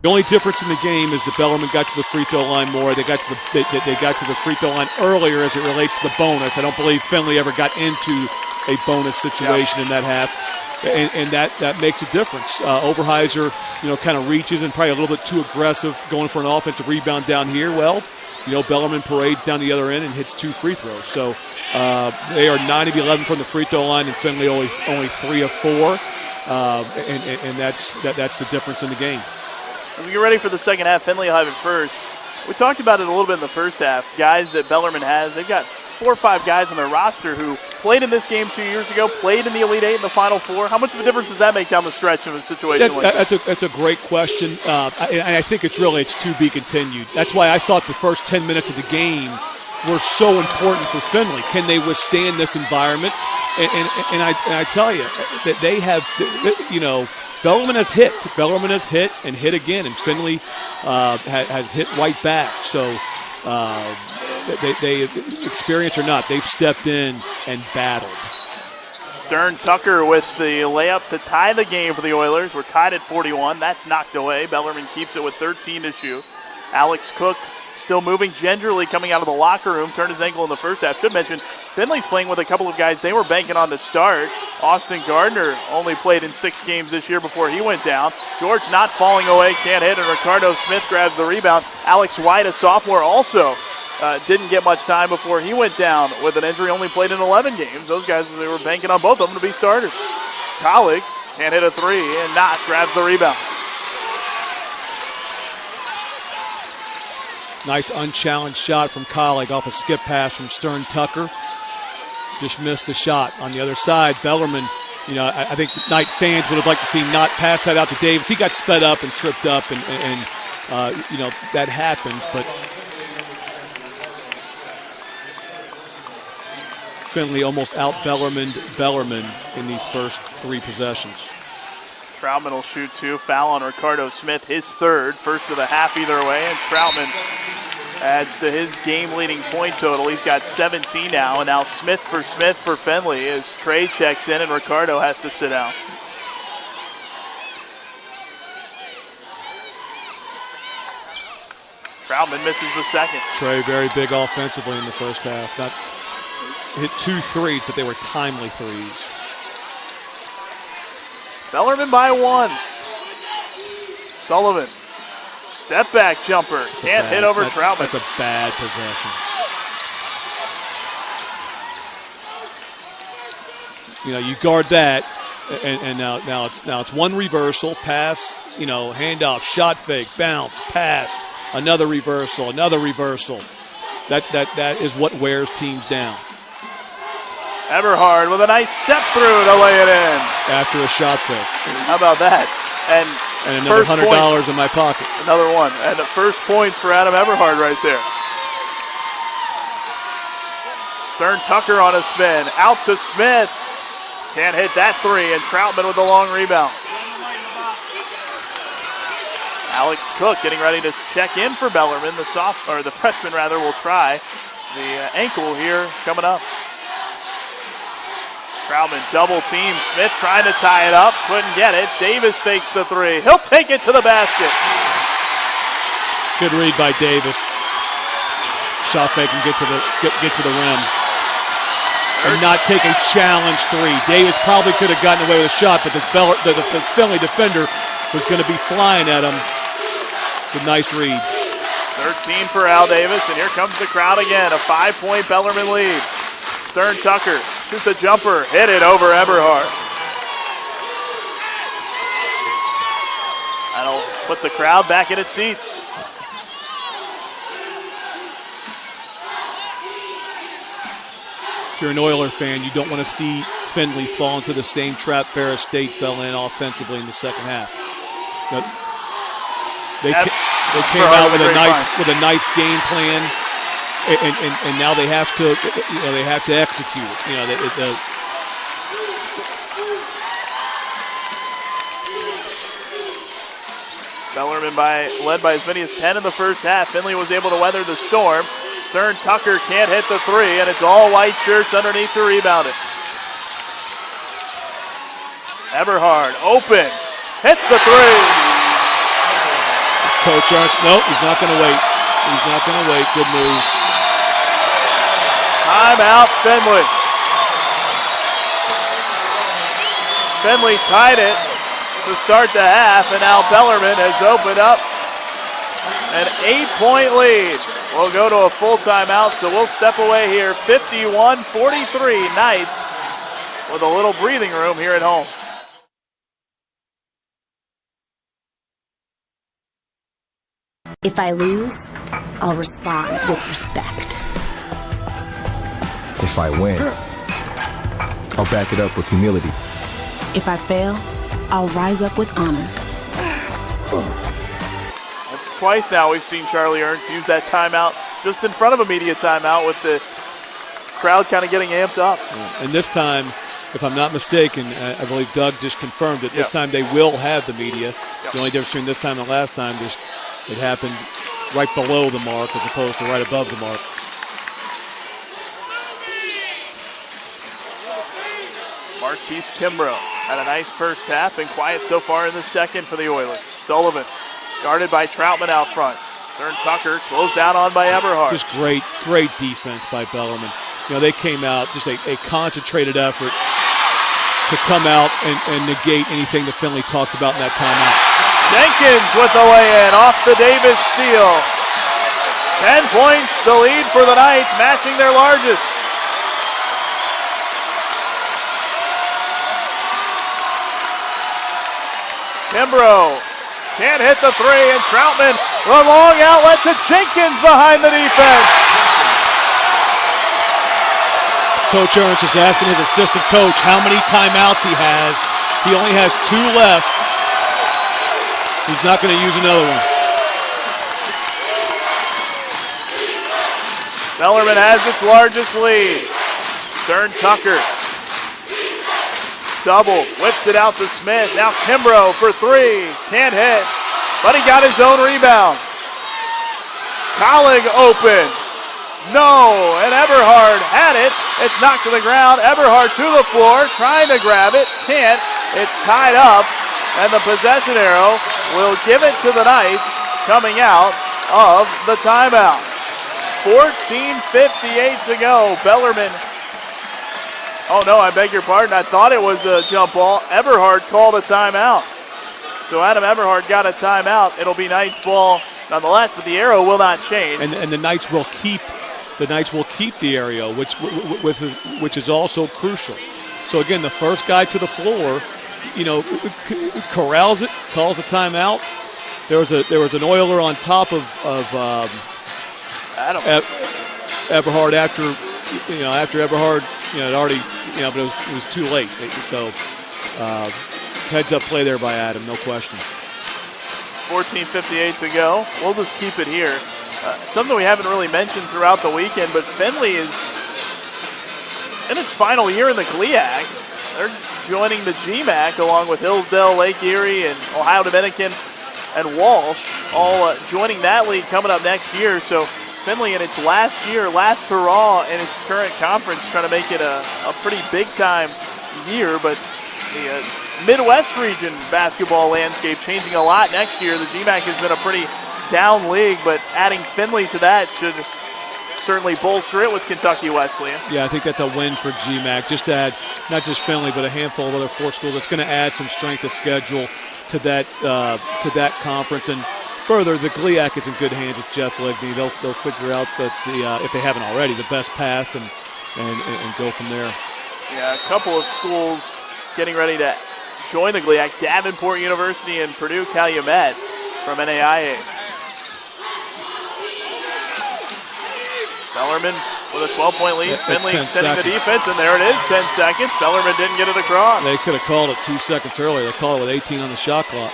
The only difference in the game is that Bellarmine got to the free throw line more. They got to the free throw line earlier as it relates to the bonus. I don't believe Findlay ever got into a bonus situation in that half. And that makes a difference. Oberheiser, kind of reaches and probably a little bit too aggressive going for an offensive rebound down here. Well, Bellarmine parades down the other end and hits 2 free throws. So they are 9 of 11 from the free throw line, and Findlay only 3 of 4. And that's the difference in the game. As we get ready for the second half, Findlay will have it first. We talked about it a little bit in the first half. Guys that Bellarmine has, they've got 4 or 5 guys on their roster who played in this game 2 years ago, played in the Elite Eight in the Final Four. How much of a difference does that make down the stretch in a situation like that? That's a great question. I think it's to be continued. That's why I thought the first 10 minutes of the game were so important for Findlay. Can they withstand this environment? And I tell you that they have, Bellarmine has hit. Bellarmine has hit and hit again, and Findlay has hit right back. So they experience or not, they've stepped in and battled. Stern Tucker with the layup to tie the game for the Oilers. We're tied at 41. That's knocked away. Bellarmine keeps it with 13 to shoot. Alex Cook still moving gingerly coming out of the locker room. Turned his ankle in the first half. Should mention, Findlay's playing with a couple of guys they were banking on to start. Austin Gardner only played in 6 games this year before he went down. George not falling away, can't hit, and Ricardo Smith grabs the rebound. Alex White, a sophomore, also didn't get much time before he went down with an injury, only played in 11 games. Those guys, they were banking on both of them to be starters. Collig can't hit a 3, and Knott grabs the rebound. Nice unchallenged shot from Collig off a skip pass from Stern Tucker. Just missed the shot. On the other side, Bellarmine, I think Knight fans would have liked to see Knott pass that out to Davis. He got sped up and tripped up, and that happens, but Findlay almost out-Bellarmine in these first 3 possessions. Troutman will shoot 2. Foul on Ricardo Smith, his 3rd. First of the half either way, and Troutman adds to his game-leading point total. He's got 17 now, and now Smith for Findlay as Trey checks in and Ricardo has to sit out. Troutman misses the second. Trey very big offensively in the first half. Not hit 2 threes, but they were timely threes. Bellarmine by 1. Sullivan, step back jumper. Can't hit over Troutman. That's a bad possession. You guard that, and now it's one reversal, pass, handoff, shot fake, bounce, pass, another reversal. That is what wears teams down. Eberhard with a nice step through to lay it in. After a shot fake. How about that? And another $100 in my pocket. Another one. And the first points for Adam Eberhard right there. Stern Tucker on a spin. Out to Smith. Can't hit that 3, and Troutman with the long rebound. Alex Cook getting ready to check in for Bellarmine. The freshman will try the ankle here coming up. Troutman double team. Smith trying to tie it up. Couldn't get it. Davis fakes the 3. He'll take it to the basket. Good read by Davis. Shot fake and get to the rim. And not take a challenge 3. Davis probably could have gotten away with a shot, but the Findlay defender was going to be flying at him. It's a nice read. 13 for Al Davis, and here comes the crowd again. A 5-point Bellarmine lead. Stern Tucker shoots a jumper, hit it over Eberhard. That'll put the crowd back in its seats. If you're an Oiler fan, you don't want to see Findlay fall into the same trap Ferris State fell in offensively in the second half. They came out with a nice game plan. And now they have to execute it. Bellarmine led by as many as 10 in the first half. Findlay was able to weather the storm. Stern Tucker can't hit the 3, and it's all white shirts underneath to rebound it. Eberhard open, hits the 3. It's Coach Ernst. Nope, he's not going to wait. Good move. Timeout, Findlay. Findlay tied it to start the half, and now Bellarmine has opened up an 8-point lead. We'll go to a full timeout, so we'll step away here. 51-43 Knights with a little breathing room here at home. If I lose, I'll respond with respect. If I win, I'll back it up with humility. If I fail, I'll rise up with honor. That's twice now we've seen Charlie Ernst use that timeout just in front of a media timeout with the crowd kind of getting amped up. Yeah. And this time, if I'm not mistaken, I believe Doug just confirmed it. This time they will have the media. The only difference between this time and last time, it happened right below the mark as opposed to right above the mark. Martise Kimbrough had a nice first half and quiet so far in the second for the Oilers. Sullivan guarded by Troutman out front. Stern Tucker closed down on by Eberhard. Just great defense by Bellarmine. You know, they came out, just a concentrated effort to come out and negate anything that Findlay talked about in that timeout. Jenkins with the lay-in off the Davis steal. 10 points, the lead for the Knights, matching their largest. Kimbrough can't hit the three, and Troutman, the long outlet to Jenkins behind the defense. Coach Ernst is asking his assistant coach how many timeouts he has. He only has 2 left. He's not going to use another one. Bellarmine has its largest lead. Stern Tucker. Double, whips it out to Smith. Now Kimbrough for 3. Can't hit, but he got his own rebound. Collig open. No, and Eberhard had it. It's knocked to the ground. Eberhard to the floor, trying to grab it. Can't. It's tied up, and the possession arrow will give it to the Knights coming out of the timeout. 14:58 to go. Bellarmine. Oh no, I beg your pardon. I thought it was a jump ball. Eberhard called a timeout. So Adam Eberhard got a timeout. It'll be Knights ball nonetheless, but the arrow will not change. And the Knights will keep the arrow, which is also crucial. So again, the first guy to the floor, you know, corrals it, calls a timeout. There was an Oiler on top of Eberhard after Eberhard, you know, had already, you know, but it was too late. So heads up play there by Adam, no question. 14:58 to go. We'll just keep it here. Something we haven't really mentioned throughout the weekend, but Findlay is in its final year in the GLIAC. They're joining the GMAC along with Hillsdale, Lake Erie, and Ohio Dominican and Walsh, all joining that league coming up next year. So Findlay in its last year, last hurrah in its current conference, trying to make it a pretty big-time year, but the Midwest region basketball landscape changing a lot next year. The GMAC has been a pretty down league, but adding Findlay to that should certainly bolster it with Kentucky Wesleyan. Yeah, I think that's a win for GMAC. Just to add not just Findlay, but a handful of other 4 schools. It's going to add some strength of schedule to that conference. And further, the GLIAC is in good hands with Jeff Ligney. They'll figure out that if they haven't already, the best path and go from there. Yeah, a couple of schools getting ready to join the GLIAC. Davenport University and Purdue Calumet from NAIA. Bellarmine with a 12-point lead. Findlay extending the defense, and there it is, 10 seconds. Bellarmine didn't get it across. They could have called it 2 seconds earlier. They called it with 18 on the shot clock.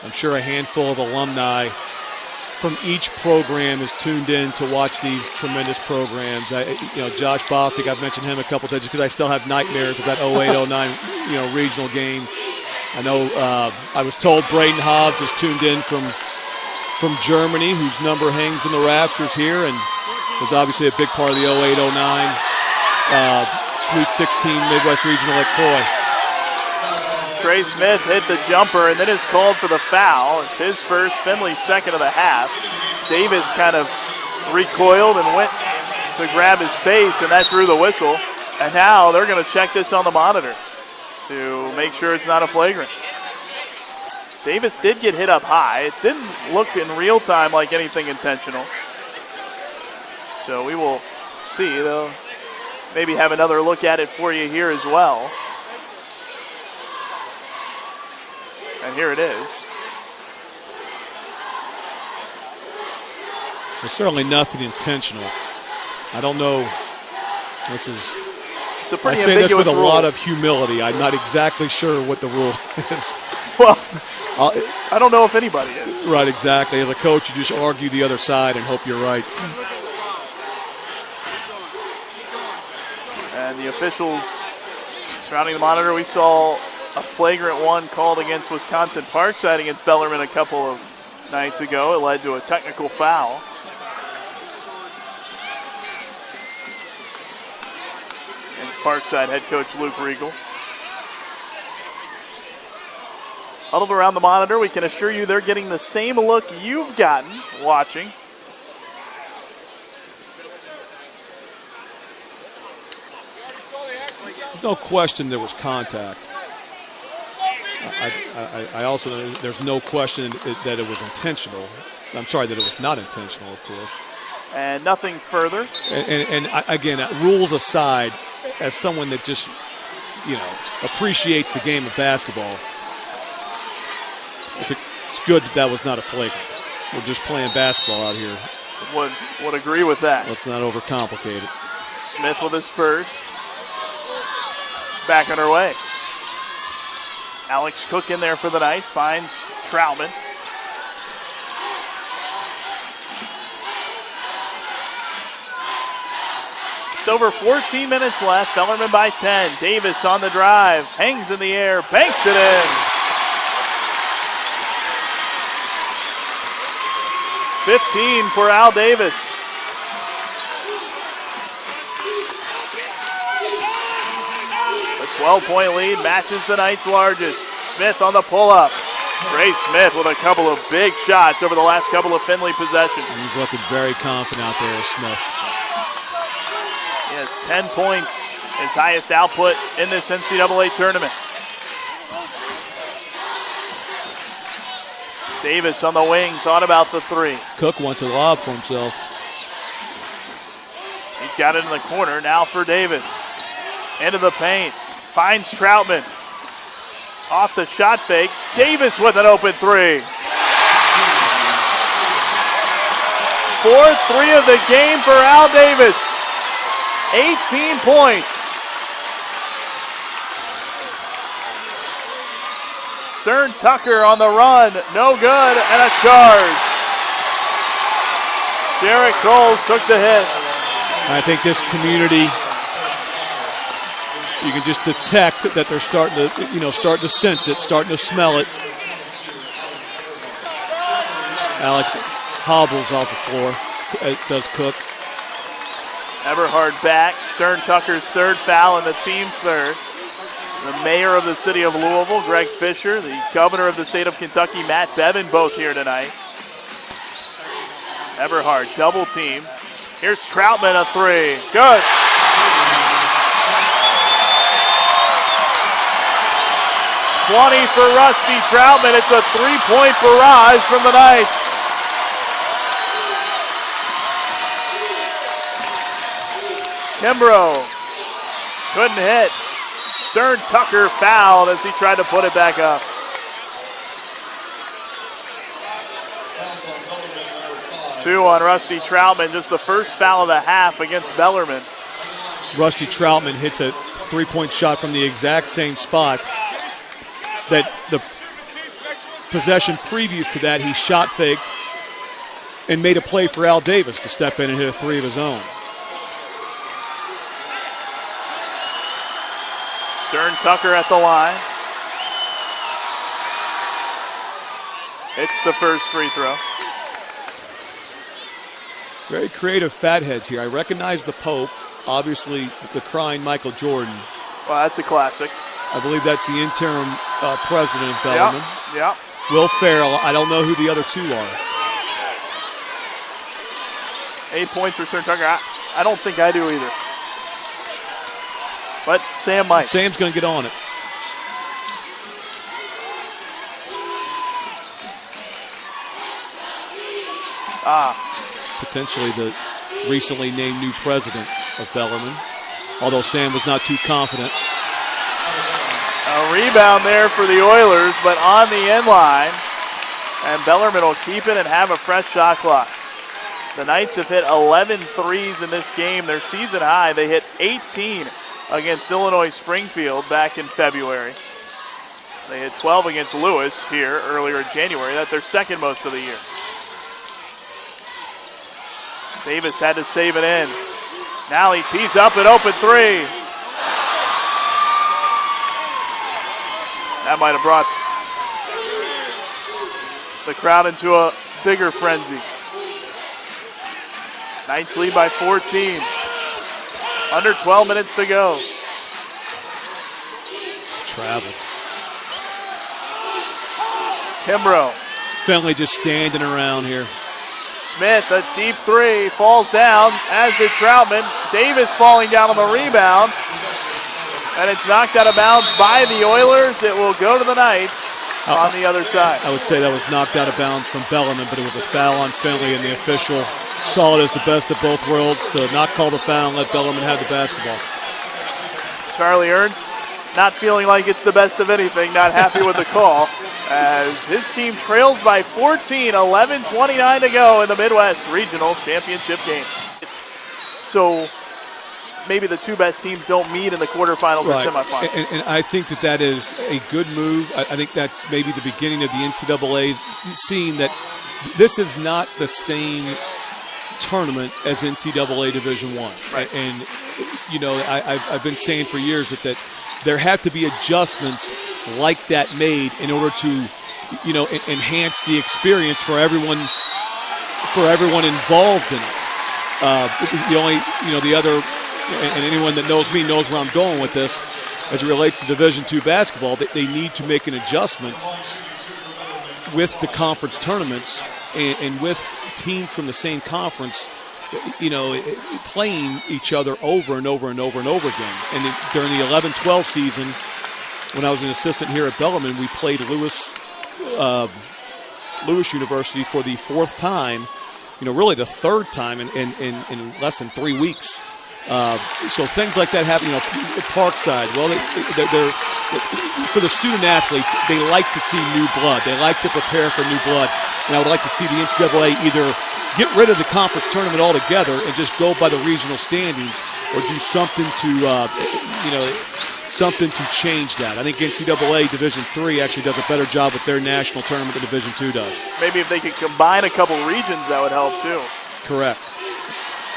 I'm sure a handful of alumni from each program is tuned in to watch these tremendous programs. Josh Baltic, I've mentioned him a couple times because I still have nightmares of that 08-09 regional game. I know I was told Braden Hobbs is tuned in from Germany, whose number hangs in the rafters here, and was obviously a big part of the 08-09 Sweet 16 Midwest Regional at Croy. Trey Smith hit the jumper and then is called for the foul. It's his first, Findlay's second of the half. Davis kind of recoiled and went to grab his face, and that drew the whistle. And now they're going to check this on the monitor to make sure it's not a flagrant. Davis did get hit up high. It didn't look in real time like anything intentional. So we will see. They'll maybe have another look at it for you here as well. And here it is. There's certainly nothing intentional. I don't know. This is. It's a pretty I say this with a rule. lot of humility. I'm not exactly sure what the rule is. Well, I don't know if anybody is. Right, exactly. As a coach, you just argue the other side and hope you're right. And the officials surrounding the monitor, we saw a flagrant one called against Wisconsin Parkside against Bellarmine a couple of nights ago. It led to a technical foul. And Parkside head coach Luke Riegel. Huddled around the monitor, we can assure you they're getting the same look you've gotten watching. There's no question there was contact. I also, there's no question that it was intentional. I'm sorry, that it was not intentional, of course. And nothing further. And again, rules aside, as someone that just, appreciates the game of basketball, it's good that was not a flagrant. We're just playing basketball out here. Would agree with that. Let's not overcomplicate it. Smith with his first. Back on her way. Alex Cook in there for the Knights, finds Troutman. It's over 14 minutes left. Bellarmine by 10. Davis on the drive, hangs in the air, banks it in. 15 for Al Davis. A 12-point lead matches the Knights' largest. Smith on the pull-up. Trey Smith with a couple of big shots over the last couple of Findlay possessions. He's looking very confident out there, Smith. He has 10 points, his highest output in this NCAA tournament. Davis on the wing, thought about the three. Cook wants a lob for himself. He's got it in the corner, now for Davis. Into the paint, finds Troutman. Off the shot fake, Davis with an open three. Fourth three of the game for Al Davis. 18 points. Stern Tucker on the run, no good, and a charge. Derek Coles took the hit. I think this community, you can just detect that they're starting to sense it, starting to smell it. Alex hobbles off the floor, does Cook. Eberhard back, Stern Tucker's third foul and the team's third. The mayor of the city of Louisville, Greg Fisher, the governor of the state of Kentucky, Matt Bevin, both here tonight. Eberhard, double team. Here's Troutman, a three. Good. $20 for Rusty Troutman. It's a three-point barrage from the Knights. Kimbrough couldn't hit. Stern Tucker fouled as he tried to put it back up. Two on Rusty Troutman, just the first foul of the half against Bellarmine. Rusty Troutman hits a three-point shot from the exact same spot that the possession previous to that he shot faked and made a play for Al Davis to step in and hit a three of his own. Stern Tucker at the line. It's the first free throw. Very creative fatheads here. I recognize the Pope, obviously the crying Michael Jordan. Well, that's a classic. I believe that's the interim president of Bellarmine. Yeah. Will Farrell. I don't know who the other two are. 8 points for Stern Tucker. I don't think I do either. But Sam might. Sam's going to get on it. Potentially the recently named new president of Bellarmine, although Sam was not too confident. A rebound there for the Oilers, but on the end line. And Bellarmine will keep it and have a fresh shot clock. The Knights have hit 11 threes in this game. Their season high, they hit 18 against Illinois Springfield back in February. They hit 12 against Lewis here earlier in January. That's their second most of the year. Davis had to save it in. Now he tees up an open three. That might have brought the crowd into a bigger frenzy. Knights lead by 14. Under 12 minutes to go. Travel. Kimbrough. Findlay just standing around here. Smith, a deep three, falls down, as did Troutman. Davis falling down on the rebound. And it's knocked out of bounds by the Oilers. It will go to the Knights on the other side. I would say that was knocked out of bounds from Bellarmine, but it was a foul on Findlay, and the official saw it as the best of both worlds to not call the foul and let Bellarmine have the basketball. Charlie Ernst not feeling like it's the best of anything, not happy with the call, as his team trails by 14, 11:29 to go in the Midwest Regional Championship game. So maybe the two best teams don't meet in the quarterfinals or semifinals. And I think that is a good move. I think that's maybe the beginning of the NCAA seeing that this is not the same tournament as NCAA Division I. Right. And, you know, I've been saying for years that there have to be adjustments like that made in order to, you know, enhance the experience for everyone involved in it. The other, and anyone that knows me knows where I'm going with this, as it relates to Division II basketball, that they need to make an adjustment with the conference tournaments and with teams from the same conference, you know, playing each other over and over and over and over again. And during the 11-12 season, when I was an assistant here at Bellarmine, we played Lewis University for the fourth time, you know, really the third time in less than 3 weeks. So things like that happen, you know, Parkside. Well, they're for the student athletes, they like to see new blood. They like to prepare for new blood. And I would like to see the NCAA either get rid of the conference tournament altogether and just go by the regional standings, or do something to, something to change that. I think NCAA Division III actually does a better job with their national tournament than Division II does. Maybe if they could combine a couple regions, that would help too. Correct.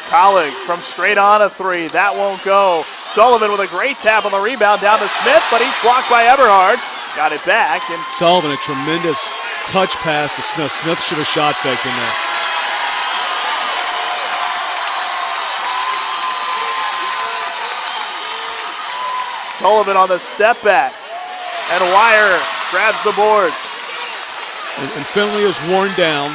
Colleague from straight on a three. That won't go. Sullivan with a great tap on the rebound down to Smith, but he's blocked by Eberhard. Got it back. And Sullivan, a tremendous touch pass to Smith. Smith should have shot faked in there. Sullivan on the step back. And Wire grabs the board. And Findlay is worn down.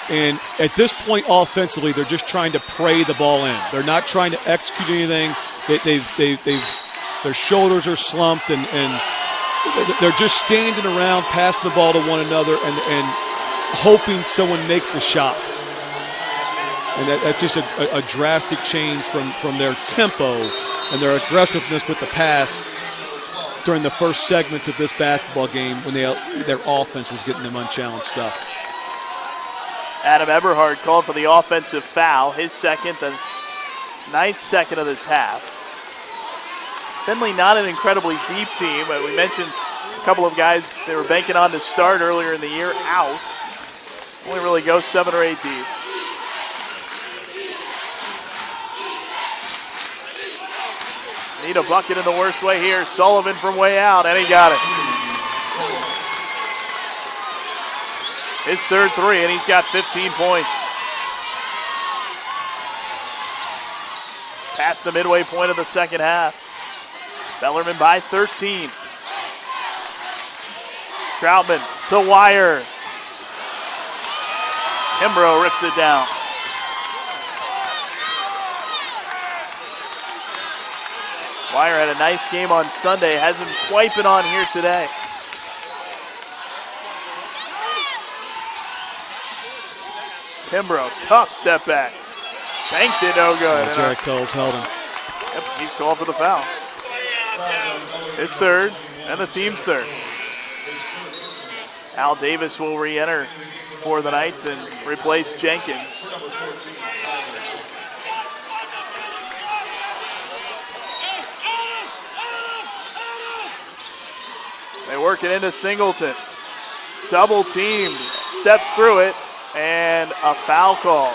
And at this point offensively, they're just trying to pray the ball in. They're not trying to execute anything. Their shoulders are slumped, and they're just standing around, passing the ball to one another, and hoping someone makes a shot. And that's just a drastic change from their tempo and their aggressiveness with the pass during the first segments of this basketball game when their offense was getting them unchallenged stuff. Adam Eberhard called for the offensive foul, his second, the ninth second of this half. Findlay not an incredibly deep team, but we mentioned a couple of guys they were banking on to start earlier in the year out. Only really go 7 or 8 deep. Need a bucket in the worst way here. Sullivan from way out, and he got it. His third three, and he's got 15 points. Past the midway point of the second half. Bellarmine by 13. Troutman to Wire. Kimbrough rips it down. Wire had a nice game on Sunday, hasn't quite been on here today. Kimbrough, tough step back. Banked it, no good. Jared Coles held him. Yep, he's called for the foul. His third, and the team's third. Al Davis will re-enter for the Knights and replace Jenkins. They work it into Singleton. Double teamed, steps through it, and a foul call.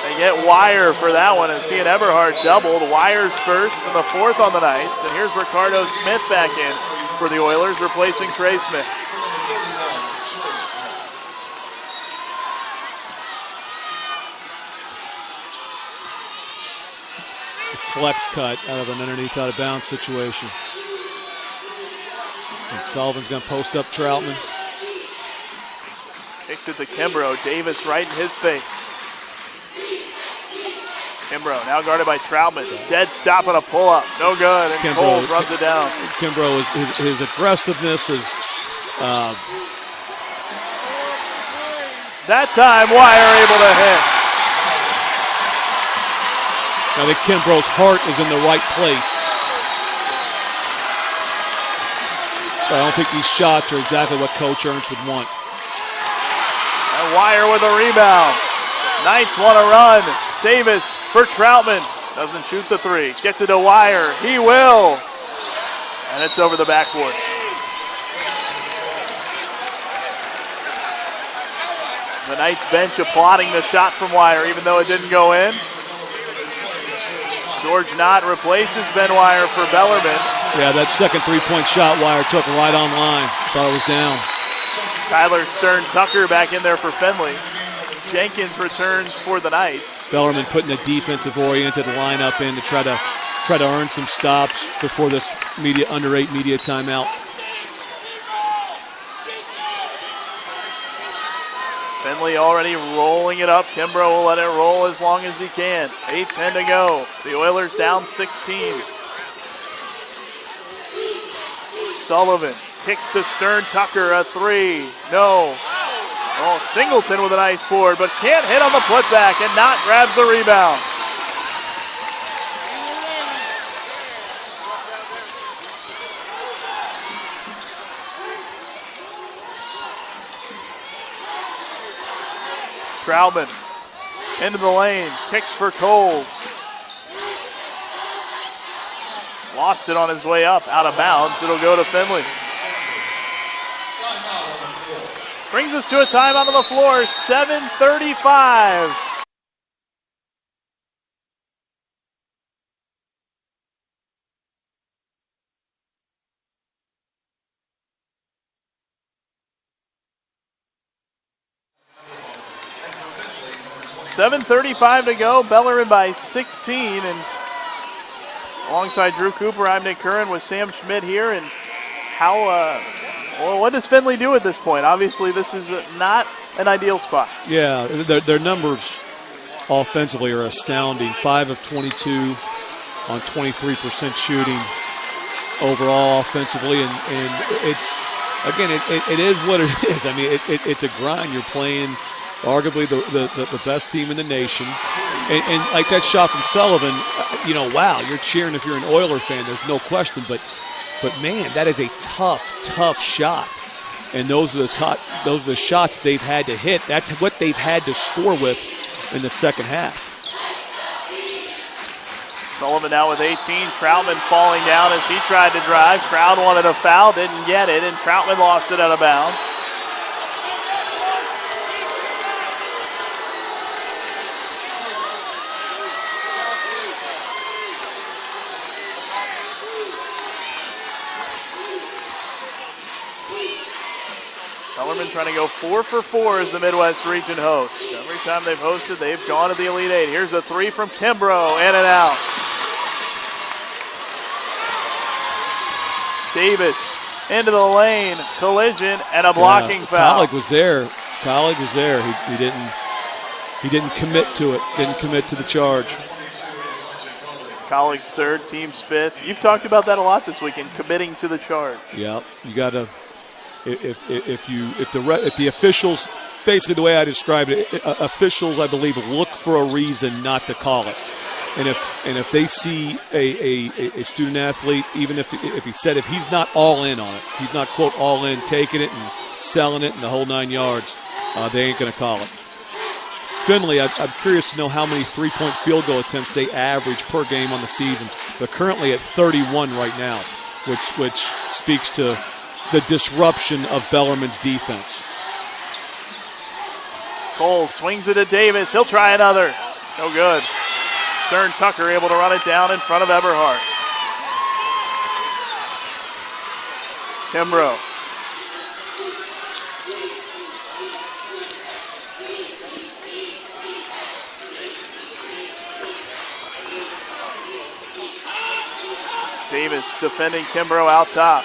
They get Wire for that one, and Cian Eberhard doubled. Wire's first and the fourth on the Knights. And here's Ricardo Smith back in for the Oilers, replacing Trey Smith. Flex cut out of an underneath out of bounds situation. And Sullivan's going to post up Troutman. Kicks it to Kimbrough. Davis right in his face. Kimbrough now guarded by Troutman. Dead stop on a pull-up. No good. And Cole runs it down. Kimbrough, his aggressiveness is... that time, Wire able to hit. I think Kimbrough's heart is in the right place. But I don't think these shots are exactly what Coach Ernst would want. And Wire with a rebound. Knights want to run. Davis for Troutman. Doesn't shoot the three. Gets it to Wire. He will. And it's over the backboard. The Knights bench applauding the shot from Wire, even though it didn't go in. George Knott replaces Ben Wire for Bellarmine. Yeah, that second three-point shot Wire took right on line. Thought it was down. Tyler Stern-Tucker back in there for Findlay. Jenkins returns for the Knights. Bellarmine putting a defensive-oriented lineup in to try to earn some stops before this under 8 media timeout. Findlay already rolling it up. Kimbrough will let it roll as long as he can. 8:10 to go. The Oilers down 16. Sullivan kicks to Stern-Tucker, a three. No. Oh, Singleton with a nice board, but can't hit on the putback, and Knott grabs the rebound. Troutman into the lane, kicks for Coles. Lost it on his way up, out of bounds. It'll go to Findlay. Brings us to a timeout on the floor, 7:35. .735 to go. Bellarmine by 16, and alongside Drew Cooper, I'm Nick Curran with Sam Schmidt here. And how, what does Findlay do at this point? Obviously, this is not an ideal spot. Yeah, their numbers offensively are astounding. 5 of 22 on 23% shooting overall offensively, and it's again, it is what it is. I mean, it's a grind. You're playing arguably the best team in the nation. And like that shot from Sullivan, wow, you're cheering if you're an Oiler fan, there's no question. But man, that is a tough shot. And those are the shots they've had to hit. That's what they've had to score with in the second half. Sullivan now with 18. Troutman falling down as he tried to drive. Crowd wanted a foul, didn't get it, and Troutman lost it out of bounds. Bellarmine trying to go 4 for 4 as the Midwest region host. Every time they've hosted, they've gone to the Elite Eight. Here's a three from Kimbrough, in and out. Davis into the lane, collision, and a blocking foul. Colleague was there. He didn't commit to it. Didn't commit to the charge. Colleague's third, team's fifth. You've talked about that a lot this weekend, committing to the charge. Yeah, you got to. If the officials, basically the way I described it, officials I believe look for a reason not to call it, and if they see a student athlete, even if he's not all in on it, he's not quote all in, taking it and selling it and the whole 9 yards, they ain't going to call it. Findlay, I'm curious to know how many three-point field goal attempts they average per game on the season. They're currently at 31 right now, which speaks to the disruption of Bellarmine's defense. Cole swings it at Davis. He'll try another. No good. Stern Tucker able to run it down in front of Eberhard. Kimbrough. Davis defending Kimbrough out top.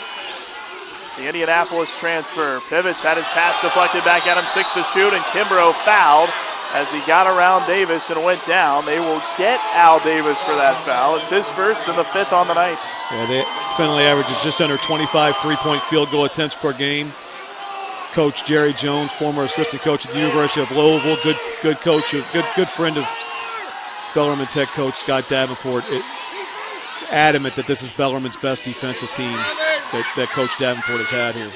The Indianapolis transfer pivots, had his pass deflected back at him, 6 to shoot, and Kimbrough fouled as he got around Davis and went down. They will get Al Davis for that foul. It's his first and the fifth on the night. Yeah, Findlay averages just under 25 three-point field goal attempts per game. Coach Jerry Jones, former assistant coach at the University of Louisville, good coach, good friend of Bellarmine's head coach Scott Davenport. Adamant that this is Bellarmine's best defensive team that Coach Davenport has had here.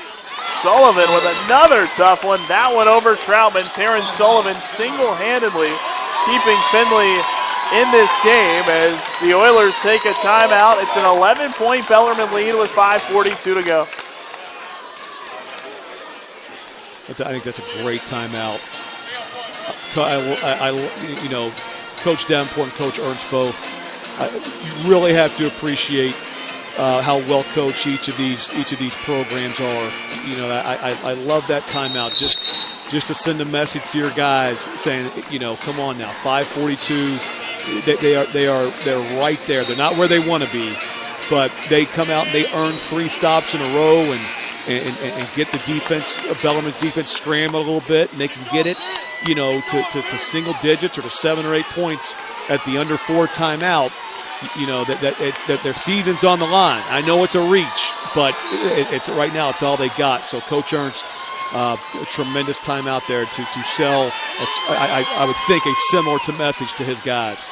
Sullivan with another tough one. That one over Troutman. Terrence Sullivan single-handedly keeping Findlay in this game as the Oilers take a timeout. It's an 11-point Bellarmine lead with 5:42 to go. I think that's a great timeout. Coach Davenport and Coach Ernst both. You really have to appreciate how well coached each of these programs are. You know, I love that timeout just to send a message to your guys saying, come on now, 5:42. They're right there. They're not where they want to be, but they come out and they earn 3 stops in a row and get the defense, Bellarmine's defense, scramble a little bit, and they can get it, to single digits or to 7 or 8 points at the under 4 timeout. That their season's on the line. I know it's a reach, but it's right now it's all they got. So Coach Ernst, a tremendous timeout there to sell, I would think, a similar message to his guys.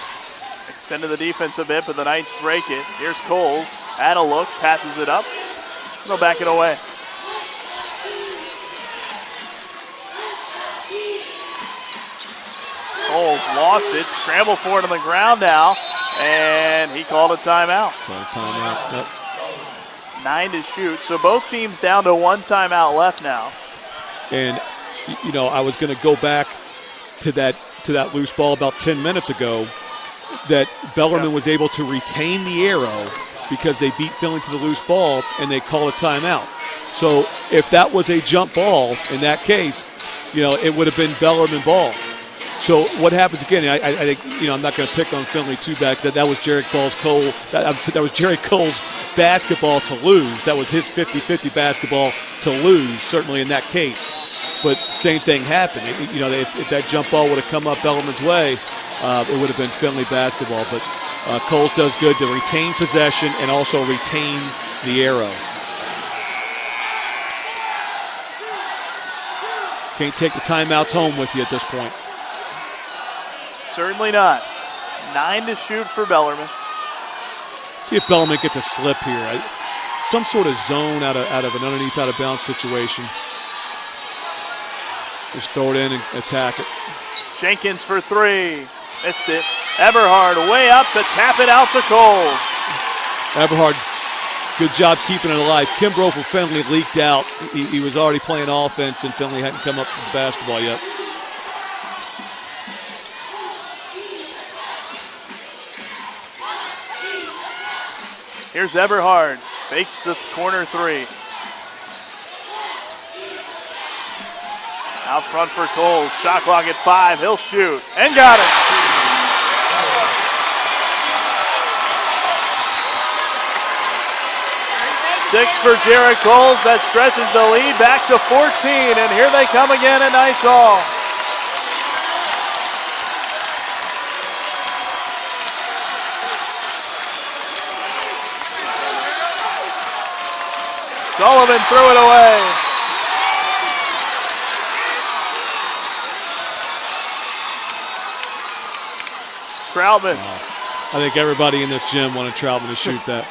Extended the defense a bit, but the Knights break it. Here's Coles, at a look, passes it up. They'll back it away. Coles lost it, scrambled for it on the ground now, and he called a timeout. Yep. 9 to shoot, so both teams down to 1 timeout left now. And, I was going to go back to that loose ball about 10 minutes ago, that Bellarmine was able to retain the arrow because they beat Findlay to the loose ball, and they call a timeout. So if that was a jump ball, in that case, it would have been Bellarmine ball. So what happens again? I think I'm not going to pick on Findlay too bad because that was Jerry Cole's basketball to lose. That was his 50-50 basketball to lose, certainly in that case. But same thing happened. If that jump ball would have come up Bellarmine's way, it would have been Findlay basketball. But Coles does good to retain possession and also retain the arrow. Can't take the timeouts home with you at this point. Certainly not. 9 to shoot for Bellarmine. See if Bellarmine gets a slip here. Some sort of zone out of an underneath out of bounds situation. Just throw it in and attack it. Jenkins for 3. Missed it. Eberhard way up to tap it out to Cole. Eberhard, good job keeping it alive. Kimbrough for Findlay leaked out. He was already playing offense and Findlay hadn't come up to the basketball yet. Here's Eberhard, fakes the corner 3. Out front for Coles, shot clock at 5, he'll shoot, and got it. Six for Jared Coles, that stretches the lead back to 14, and here they come again at Nice Hall. Sullivan threw it away. Troutman. I think everybody in this gym wanted Troutman to shoot that.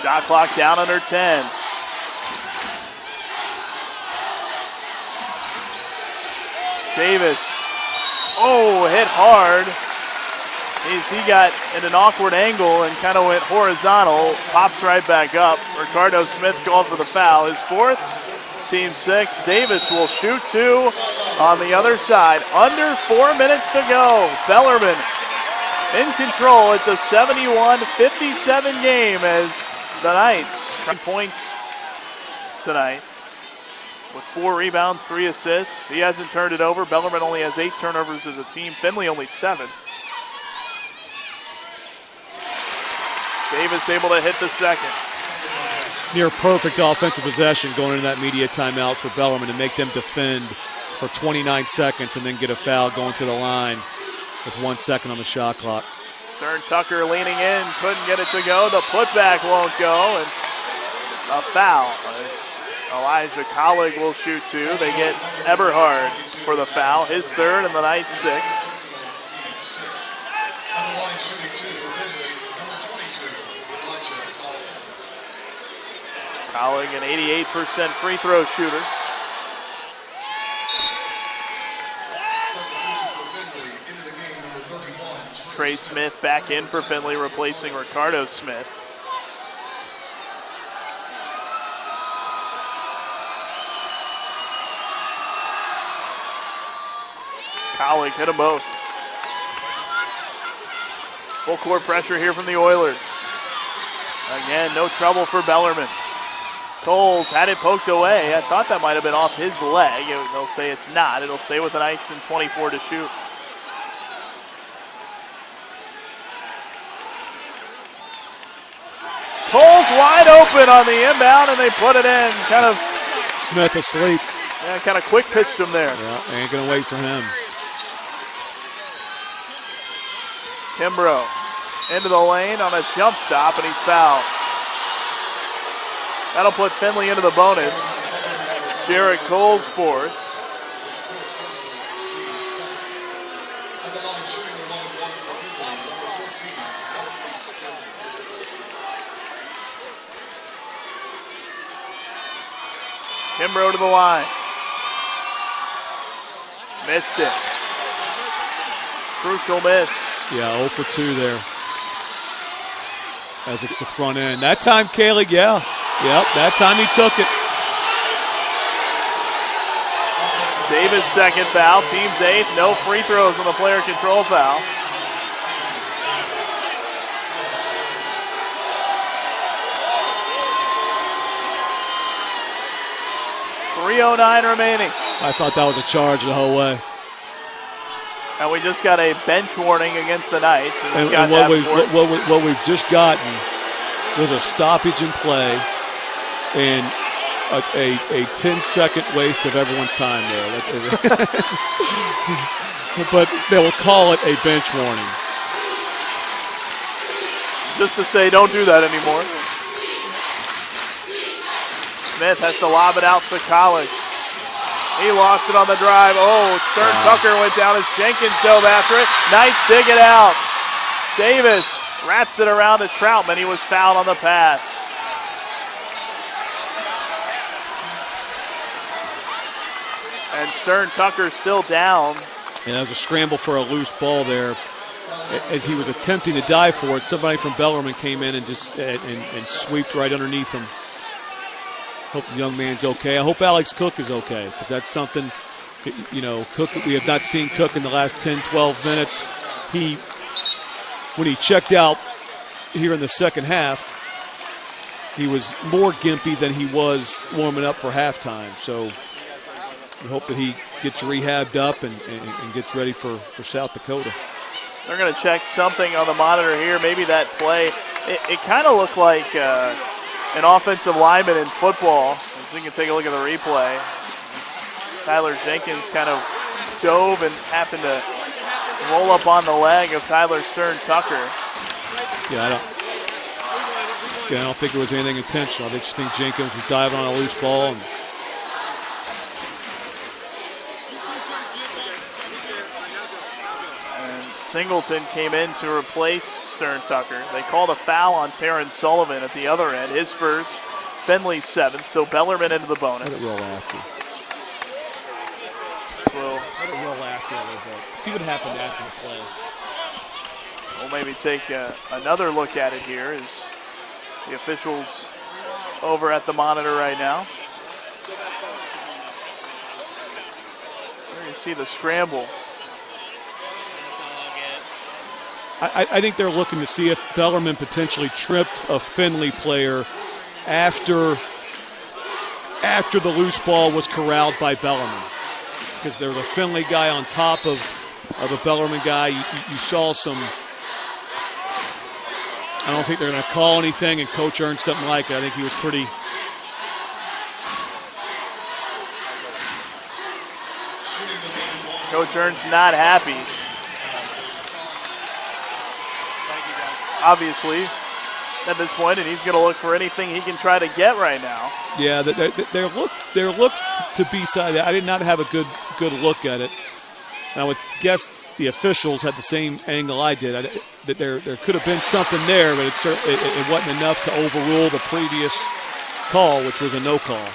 Shot clock down under 10. Davis. Oh, hit hard. He got in an awkward angle and kind of went horizontal. Pops right back up. Ricardo Smith called for the foul. His fourth, team six. Davis will shoot two on the other side. Under 4 minutes to go. Bellarmine in control. It's a 71-57 game as the Knights 10 points tonight with 4 rebounds, 3 assists. He hasn't turned it over. Bellarmine only has 8 turnovers as a team. Findlay only 7. Davis able to hit the second. Near perfect offensive possession going into that media timeout for Bellarmine to make them defend for 29 seconds and then get a foul going to the line with 1 second on the shot clock. Stern Tucker leaning in, couldn't get it to go. The putback won't go, and a foul. Elijah Collig will shoot two. They get Eberhard for the foul, his third and the Knights' sixth. Collig, an 88% free throw shooter. Trey Smith back in for Findlay, replacing Ricardo Smith. Collig hit them both. Full court pressure here from the Oilers. Again, no trouble for Bellarmine. Coles had it poked away. I thought that might have been off his leg. They'll say it's not. It'll stay with the Knights and 24 to shoot. Coles wide open on the inbound, and they put it in. Kind of Smith asleep. Yeah, kind of quick pitched him there. Yeah, ain't gonna wait for him. Kimbrough into the lane on a jump stop, and he's fouled. That'll put Findlay into the bonus. Jarrett Coles fourth. Kimbrough to the line. Missed it. Crucial miss. Yeah, 0 for 2 there. As it's the front end. That time, Kalig, yeah. Yep, that time he took it. Davis' second foul. Team's eighth. No free throws on the player control foul. .309 remaining. I thought that was a charge the whole way. And we just got a bench warning against the Knights. And what we've just gotten was a stoppage in play and a 10-second waste of everyone's time there. But they will call it a bench warning. Just to say, don't do that anymore. Smith has to lob it out to Collig. He lost it on the drive. Oh, Stern Tucker went down as Jenkins dove after it. Knights dig it out. Davis wraps it around to Troutman. He was fouled on the pass. And Stern Tucker still down. And there was a scramble for a loose ball there. As he was attempting to dive for it, somebody from Bellarmine came in and just and sweeped right underneath him. Hope the young man's okay. I hope Alex Cook is okay, because that's something, Cook, we have not seen Cook in the last 10, 12 minutes. When he checked out here in the second half, he was more gimpy than he was warming up for halftime. So we hope that he gets rehabbed up and gets ready for South Dakota. They're going to check something on the monitor here. Maybe that play, it kind of looked like an offensive lineman in football. As you can take a look at the replay. Tyler Jenkins kind of dove and happened to roll up on the leg of Tyler Stern Tucker. Yeah, I don't think it was anything intentional. I just think Jenkins was diving on a loose ball. And Singleton came in to replace Stern Tucker. They called a foul on Terrence Sullivan at the other end, his first, Findlay's seventh, so Bellarmine into the bonus. let it roll after. We'll A little bit. See what happened after the play. We'll maybe take another look at it here as the officials over at the monitor right now. There you see the scramble. I think they're looking to see if Bellarmine potentially tripped a Findlay player after the loose ball was corralled by Bellarmine. Because there was a Findlay guy on top of a Bellarmine guy. You saw some. I don't think they're going to call anything, and Coach Ernst doesn't like it. I think he was pretty. Coach Ernst not happy. Obviously, at this point, and he's going to look for anything he can try to get right now. Yeah, their look to be side. I did not have a good look at it. And I would guess the officials had the same angle I did. That there could have been something there, but it wasn't enough to overrule the previous call, which was a no call.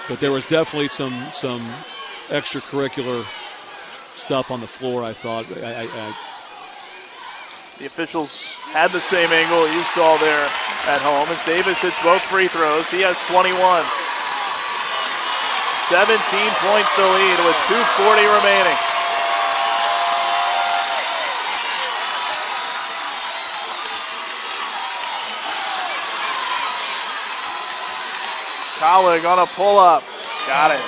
But there was definitely some extracurricular stuff on the floor, I thought. The officials had the same angle you saw there at home as Davis hits both free throws. He has 21. 17 points to lead with 2:40 remaining. Collig on a pull-up. Got it.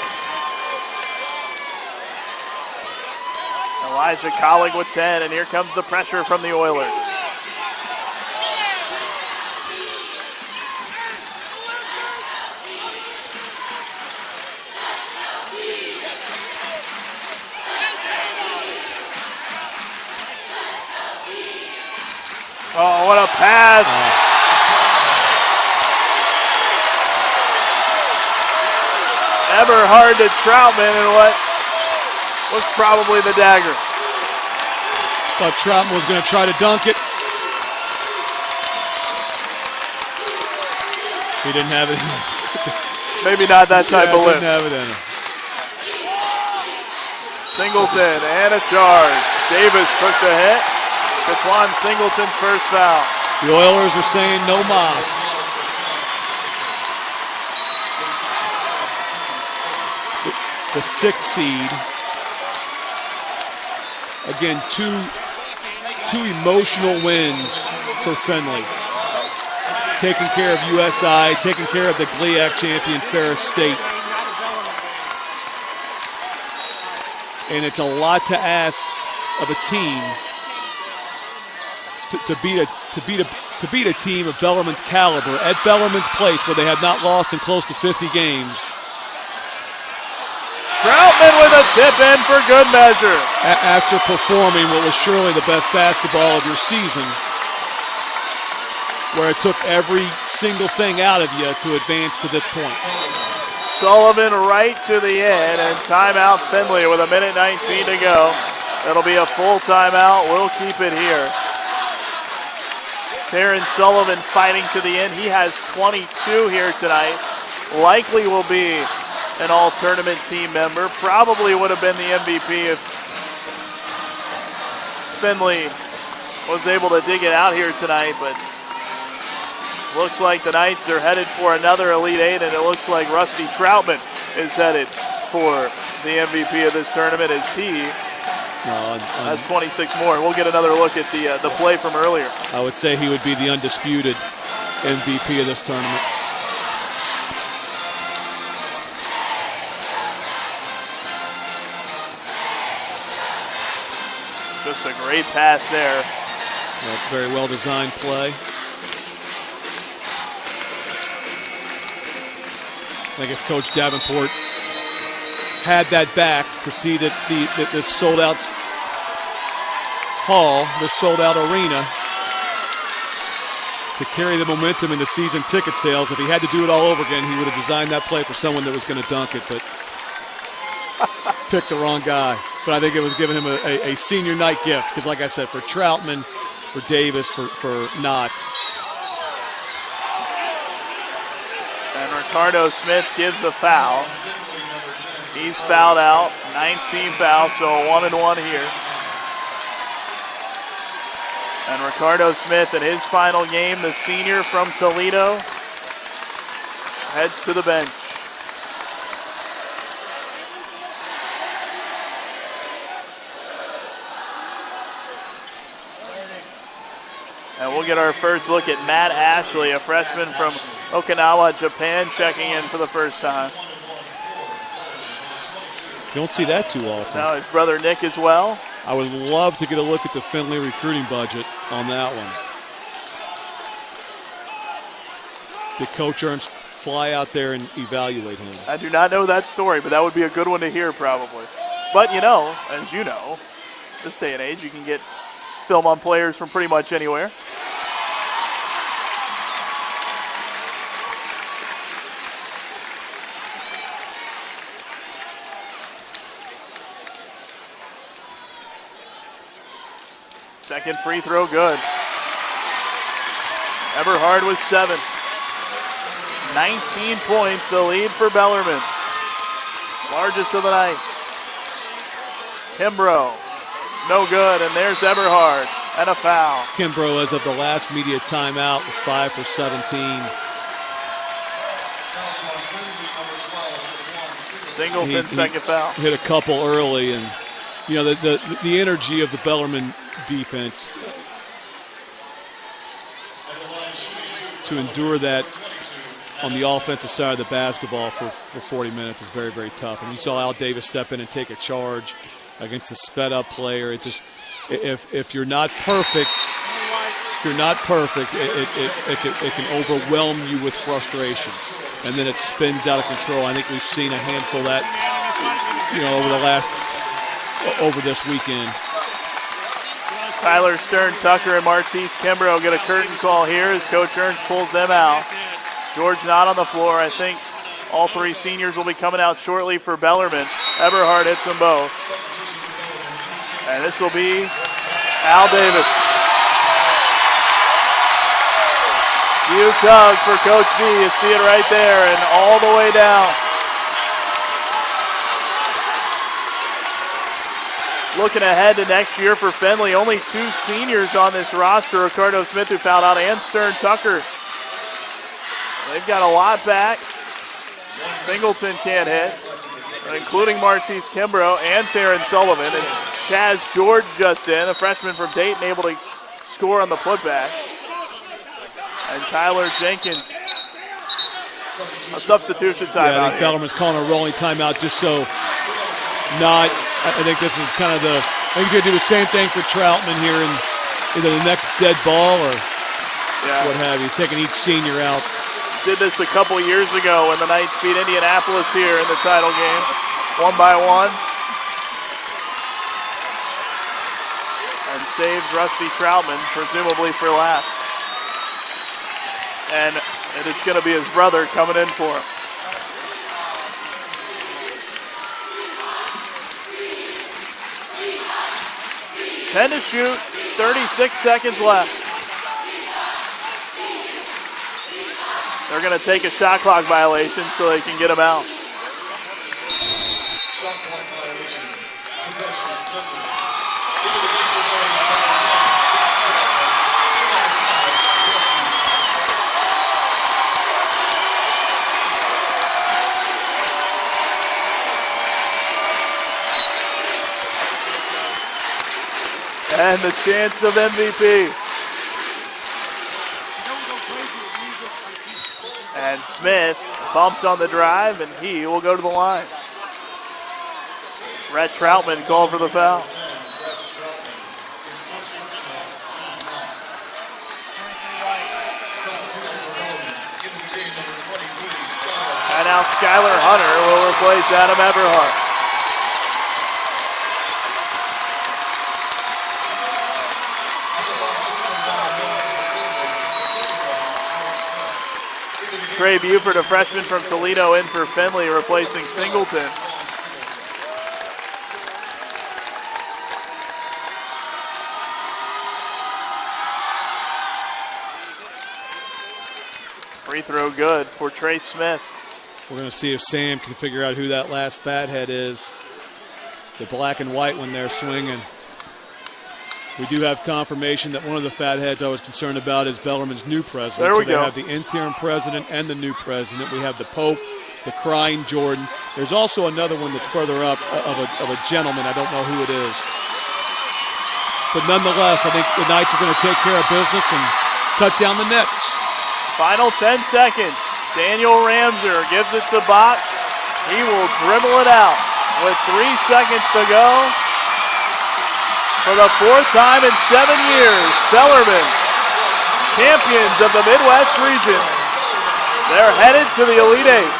Elijah Collig with 10, and here comes the pressure from the Oilers. Oh, what a pass. Eberhard to Troutman, and what was probably the dagger. Thought Troutman was going to try to dunk it. He didn't have it in him. Maybe not that type of lift. Didn't have it in him. Singleton and a charge. Davis took the hit. Daquan Singleton's first foul. The Oilers are saying no mas. The 6th seed. Again, two emotional wins for Findlay. Taking care of USI, taking care of the GLIAC champion Ferris State. And it's a lot to ask of a team to beat a team of Bellarmine's caliber at Bellarmine's place, where they have not lost in close to 50 games. Troutman with a tip in for good measure. After performing what was surely the best basketball of your season, where it took every single thing out of you to advance to this point. Sullivan right to the end, and timeout Findlay with 1:19 to go. It'll be a full timeout. We'll keep it here. Terrence Sullivan fighting to the end. He has 22 here tonight. Likely will be an all-tournament team member. Probably would have been the MVP if Findlay was able to dig it out here tonight, but looks like the Knights are headed for another Elite Eight, and it looks like Rusty Troutman is headed for the MVP of this tournament as he has 26 more. We'll get another look at the play from earlier. I would say he would be the undisputed MVP of this tournament. Just a great pass there. That's a very well-designed play. I think if Coach Davenport had that back to see that this sold-out Hall, this sold-out arena, to carry the momentum into season ticket sales. If he had to do it all over again, he would have designed that play for someone that was going to dunk it, but picked the wrong guy. But I think it was giving him a senior night gift because, like I said, for Troutman, for Davis, for Knott. And Ricardo Smith gives a foul. He's fouled out, 19 fouls, so a 1-and-1 here. And Ricardo Smith in his final game, the senior from Toledo, heads to the bench. And we'll get our first look at Matt Ashley, a freshman from Okinawa, Japan, checking in for the first time. You don't see that too often. Now his brother Nick as well. I would love to get a look at the Findlay recruiting budget on that one. Did Coach Ernst fly out there and evaluate him? I do not know that story, but that would be a good one to hear probably. But you know, as you know, this day and age, you can get film on players from pretty much anywhere. Second free throw good. Eberhard with 7. 19 points, the lead for Bellarmine. Largest of the night. Kimbrough, no good, and there's Eberhard, and a foul. Kimbrough, as of the last media timeout, was 5 for 17. Singleton, second foul. Hit a couple early, and you know the energy of the Bellarmine defense to endure that on the offensive side of the basketball for 40 minutes is very, very tough. And you saw Al Davis step in and take a charge against a sped-up player. It's just if you're not perfect, it can overwhelm you with frustration, and then it spins out of control. I think we've seen a handful of that, over this weekend. Tyler Stern, Tucker, and Martise Kimbrough get a curtain call here as Coach Ernst pulls them out. George not on the floor. I think all three seniors will be coming out shortly for Bellarmine. Eberhard hits them both. And this will be Al Davis. Huge hug for Coach B. You see it right there and all the way down. Looking ahead to next year for Findlay, only 2 seniors on this roster, Ricardo Smith, who fouled out, and Stern Tucker. They've got a lot back. Singleton can't hit, including Martise Kimbrough and Taryn Sullivan. And Chaz George just in, a freshman from Dayton, able to score on the putback. And Tyler Jenkins, a substitution timeout. Yeah, I think Bellarmine's calling a rolling timeout just so not. I think this is kind of I think you're going to do the same thing for Troutman here in either the next dead ball or what have you, taking each senior out. Did this a couple years ago when the Knights beat Indianapolis here in the title game, 1-1. And saved Rusty Troutman, presumably for last. And it's going to be his brother coming in for him. 10 to shoot, 36 seconds left. They're going to take a shot clock violation so they can get him out. Shot clock violation. Possession. And the chance of MVP. And Smith bumped on the drive, and he will go to the line. Brett Troutman called for the foul. And now Skylar Hunter will replace Adam Eberhard. Trey Buford, a freshman from Toledo, in for Findlay, replacing Singleton. Free throw good for Trey Smith. We're going to see if Sam can figure out who that last fathead is. The black and white when they're swinging. We do have confirmation that one of the fatheads I was concerned about is Bellarmine's new president. There we go. They have the interim president and the new president. We have the Pope, the crying Jordan. There's also another one that's further up of a gentleman. I don't know who it is. But nonetheless, I think the Knights are going to take care of business and cut down the nets. Final 10 seconds. Daniel Ramser gives it to Bach. He will dribble it out with 3 seconds to go. For the 4th time in 7 years, Bellarmine, champions of the Midwest region. They're headed to the Elite Eight.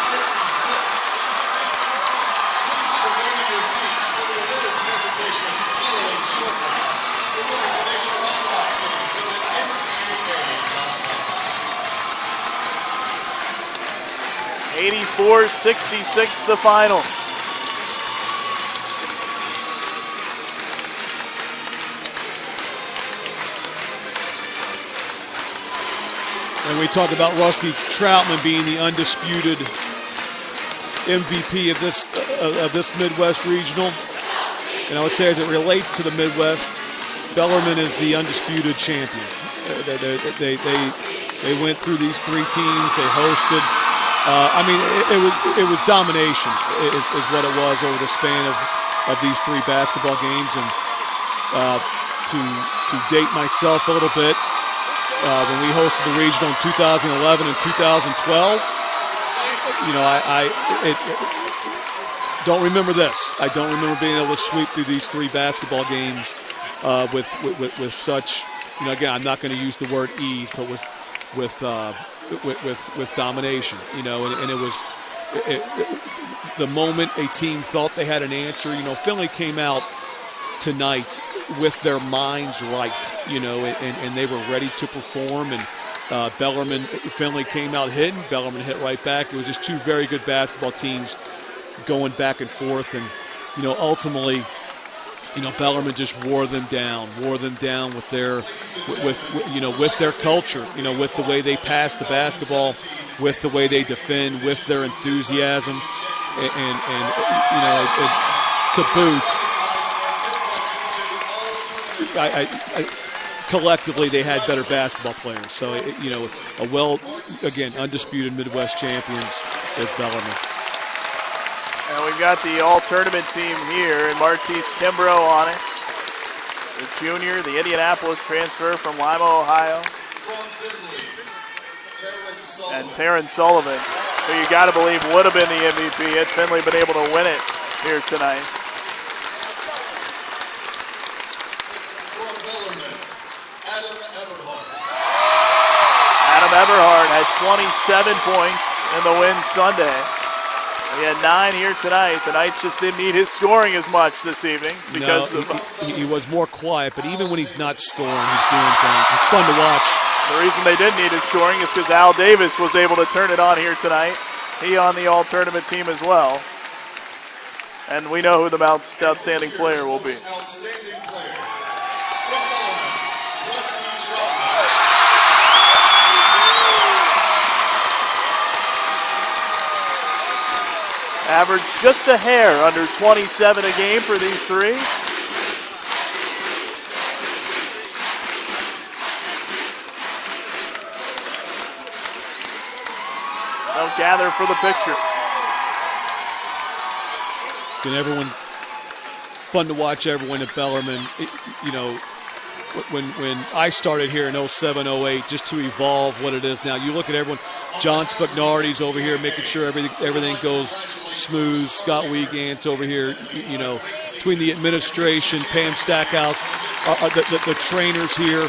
(84-66) the final. And we talk about Rusty Troutman being the undisputed MVP of this Midwest Regional. And I would say as it relates to the Midwest, Bellarmine is the undisputed champion. They went through these 3 teams. They hosted. It was domination is what it was over the span of these 3 basketball games. And to date myself a little bit, when we hosted the regional in 2011 and 2012, I don't remember this. I don't remember being able to sweep through these 3 basketball games with such. Again, I'm not going to use the word ease, but with domination. And it was the moment a team thought they had an answer. Findlay came out tonight with their minds right, and they were ready to perform. And Findlay came out hitting. Bellarmine hit right back. It was just 2 very good basketball teams going back and forth. And, ultimately, Bellarmine just wore them down with their, with their culture, with the way they pass the basketball, with the way they defend, with their enthusiasm, and to boot. Collectively, they had better basketball players. So, undisputed Midwest champions is Bellarmine. And we've got the all-tournament team here, and Martise Kimbrough on it. The junior, the Indianapolis transfer from Lima, Ohio. And Terrence Sullivan, who you got to believe would have been the MVP had Findlay been able to win it here tonight. Adam Eberhard had 27 points in the win Sunday. He had 9 here tonight. The Knights just didn't need his scoring as much this evening because he was more quiet, but even when he's not scoring, he's doing things. It's fun to watch. The reason they didn't need his scoring is because Al Davis was able to turn it on here tonight. He on the all-tournament team as well. And we know who the most outstanding player will be. Outstanding player from Bellarmine, Rusty Troutman. Average just a hair under 27 a game for these 3. They'll gather for the picture. And everyone, fun to watch everyone at Bellarmine. When I started here in 07, 08, just to evolve what it is now. You look at everyone. John Spagnardi's over here making sure everything goes smooth. Scott Wiegand's over here, between the administration, Pam Stackhouse, the trainers here.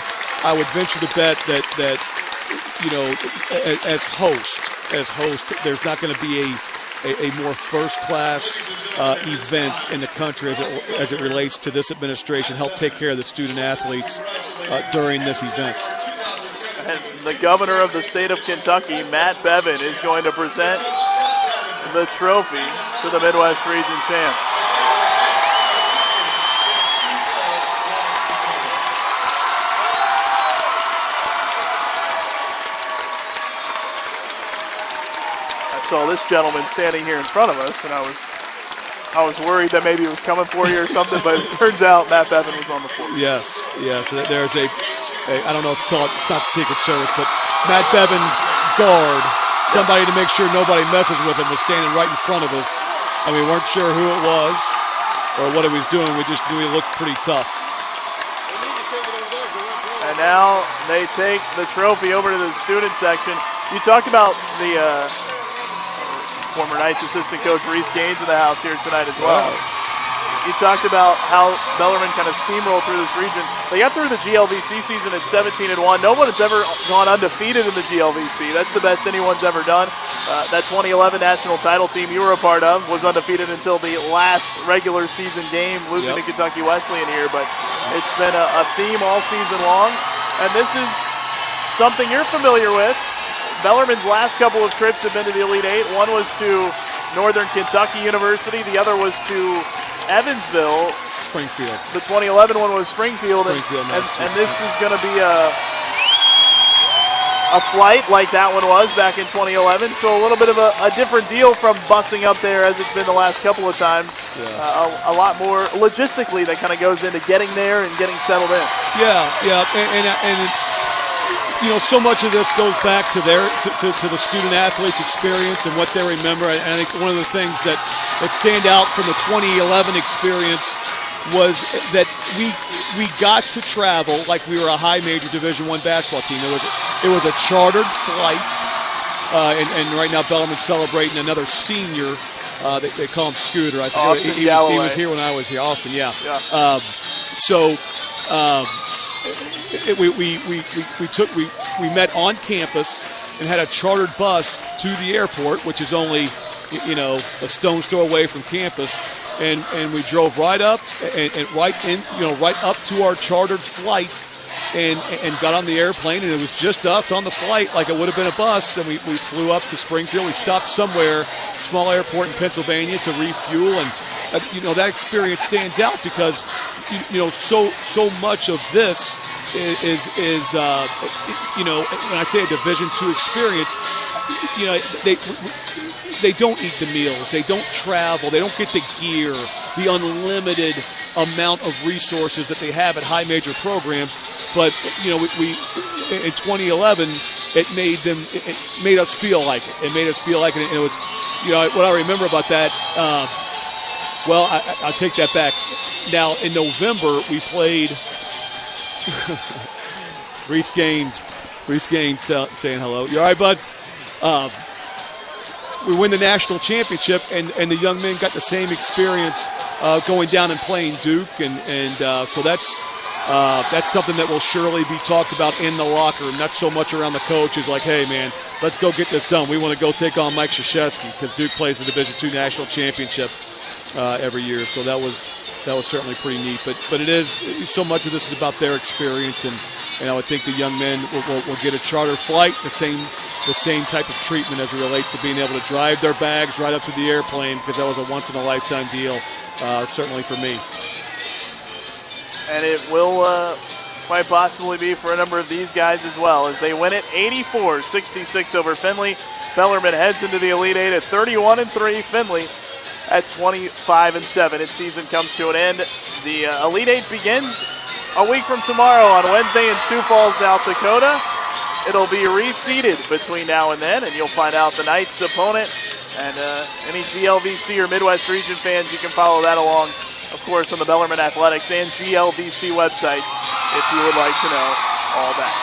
I would venture to bet that as host, there's not going to be a more first-class event in the country as it relates to this administration. Help take care of the student athletes during this event. And the governor of the state of Kentucky, Matt Bevin, is going to present the trophy to the Midwest Region champs. I saw this gentleman standing here in front of us, and I was worried that maybe he was coming for you or something, but it turns out Matt Bevin was on the floor. Yes. There's a I don't know if it's not Secret Service, but Matt Bevin's guard, somebody to make sure nobody messes with him, was standing right in front of us. And we weren't sure who it was or what he was doing. We just knew he looked pretty tough. And now they take the trophy over to the student section. You talked about the former Knights assistant coach Reese Gaines in the house here tonight as well. Wow. You talked about how Bellarmine kind of steamrolled through this region. They got through the GLVC season at 17-1. No one has ever gone undefeated in the GLVC. That's the best anyone's ever done. That 2011 national title team you were a part of was undefeated until the last regular season game, losing to Kentucky Wesleyan here. But it's been a theme all season long. And this is something you're familiar with. Bellarmine's last couple of trips have been to the Elite Eight. One was to Northern Kentucky University. The other was to Evansville. Springfield. The 2011 one was Springfield. And this is going to be a flight like that one was back in 2011. So a little bit of a different deal from busing up there as it's been the last couple of times. Yeah. A lot more logistically that kind of goes into getting there and getting settled in. Yeah. And you know, so much of this goes back to to the student athletes' experience and what they remember. And I think one of the things that stand out from the 2011 experience was that we got to travel like we were a high major Division I basketball team. It was a chartered flight, and right now Bellarmine's celebrating another senior. They call him Scooter. I think he was here when I was here. Austin, yeah. We met on campus and had a chartered bus to the airport, which is only a stone's throw away from campus, and we drove right up and right up to our chartered flight and got on the airplane, and it was just us on the flight like it would have been a bus. And we flew up to Springfield. We stopped somewhere, small airport in Pennsylvania, to refuel, and that experience stands out because so much of this is when I say a Division II experience, they don't eat the meals, they don't travel, they don't get the gear, the unlimited amount of resources that they have at high major programs. But we in 2011 it made us feel like it. It made us feel like it. And it was what I remember about that. Well, I'll take that back. Now, in November, we played Reese Gaines saying hello. You all right, bud? We win the national championship, and the young men got the same experience going down and playing Duke. And so that's something that will surely be talked about in the locker room, not so much around the coaches like, hey, man, let's go get this done. We want to go take on Mike Krzyzewski because Duke plays the Division II national championship every year. So that was certainly pretty neat. But it is, so much of this is about their experience, and I would think the young men will get a charter flight, the same type of treatment as it relates to being able to drive their bags right up to the airplane, because that was a once-in-a-lifetime deal, certainly for me. And it will quite possibly be for a number of these guys as well, as they win it 84-66 over Findlay. Bellarmine heads into the Elite Eight at 31-3. Findlay at 25-7. Its season comes to an end. The Elite Eight begins a week from tomorrow on Wednesday in Sioux Falls, South Dakota. It'll be reseeded between now and then, and you'll find out the Knights' opponent. And any GLVC or Midwest Region fans, you can follow that along, of course, on the Bellarmine Athletics and GLVC websites if you would like to know all that.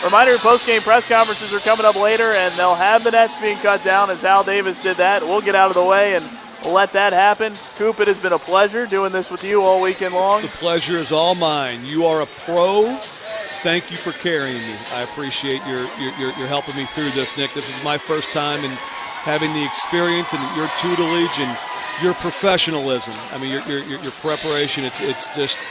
Reminder, post-game press conferences are coming up later, and they'll have the nets being cut down as Al Davis did that. We'll get out of the way and let that happen. Coop, it has been a pleasure doing this with you all weekend long. The pleasure is all mine. You are a pro. Thank you for carrying me. I appreciate your helping me through this, Nick. This is my first time, and having the experience and your tutelage and your professionalism. I mean, your preparation. It's just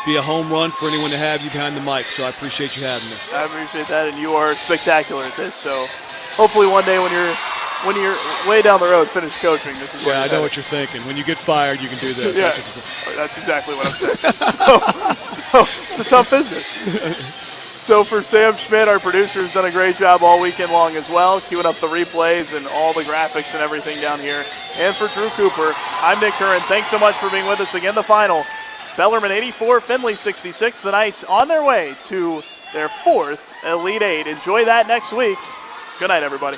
be a home run for anyone to have you behind the mic. So I appreciate you having me. I appreciate that, and you are spectacular at this. So hopefully one day when you're way down the road, finish coaching. This is I know what you're thinking. When you get fired, you can do this. Yeah, that's exactly what I'm saying. So it's a tough business. So for Sam Schmidt, our producer, has done a great job all weekend long as well, queuing up the replays and all the graphics and everything down here. And for Drew Cooper, I'm Nick Curran. Thanks so much for being with us. Again, the final, Bellarmine 84, Findlay 66. The Knights on their way to their 4th Elite Eight. Enjoy that next week. Good night, everybody.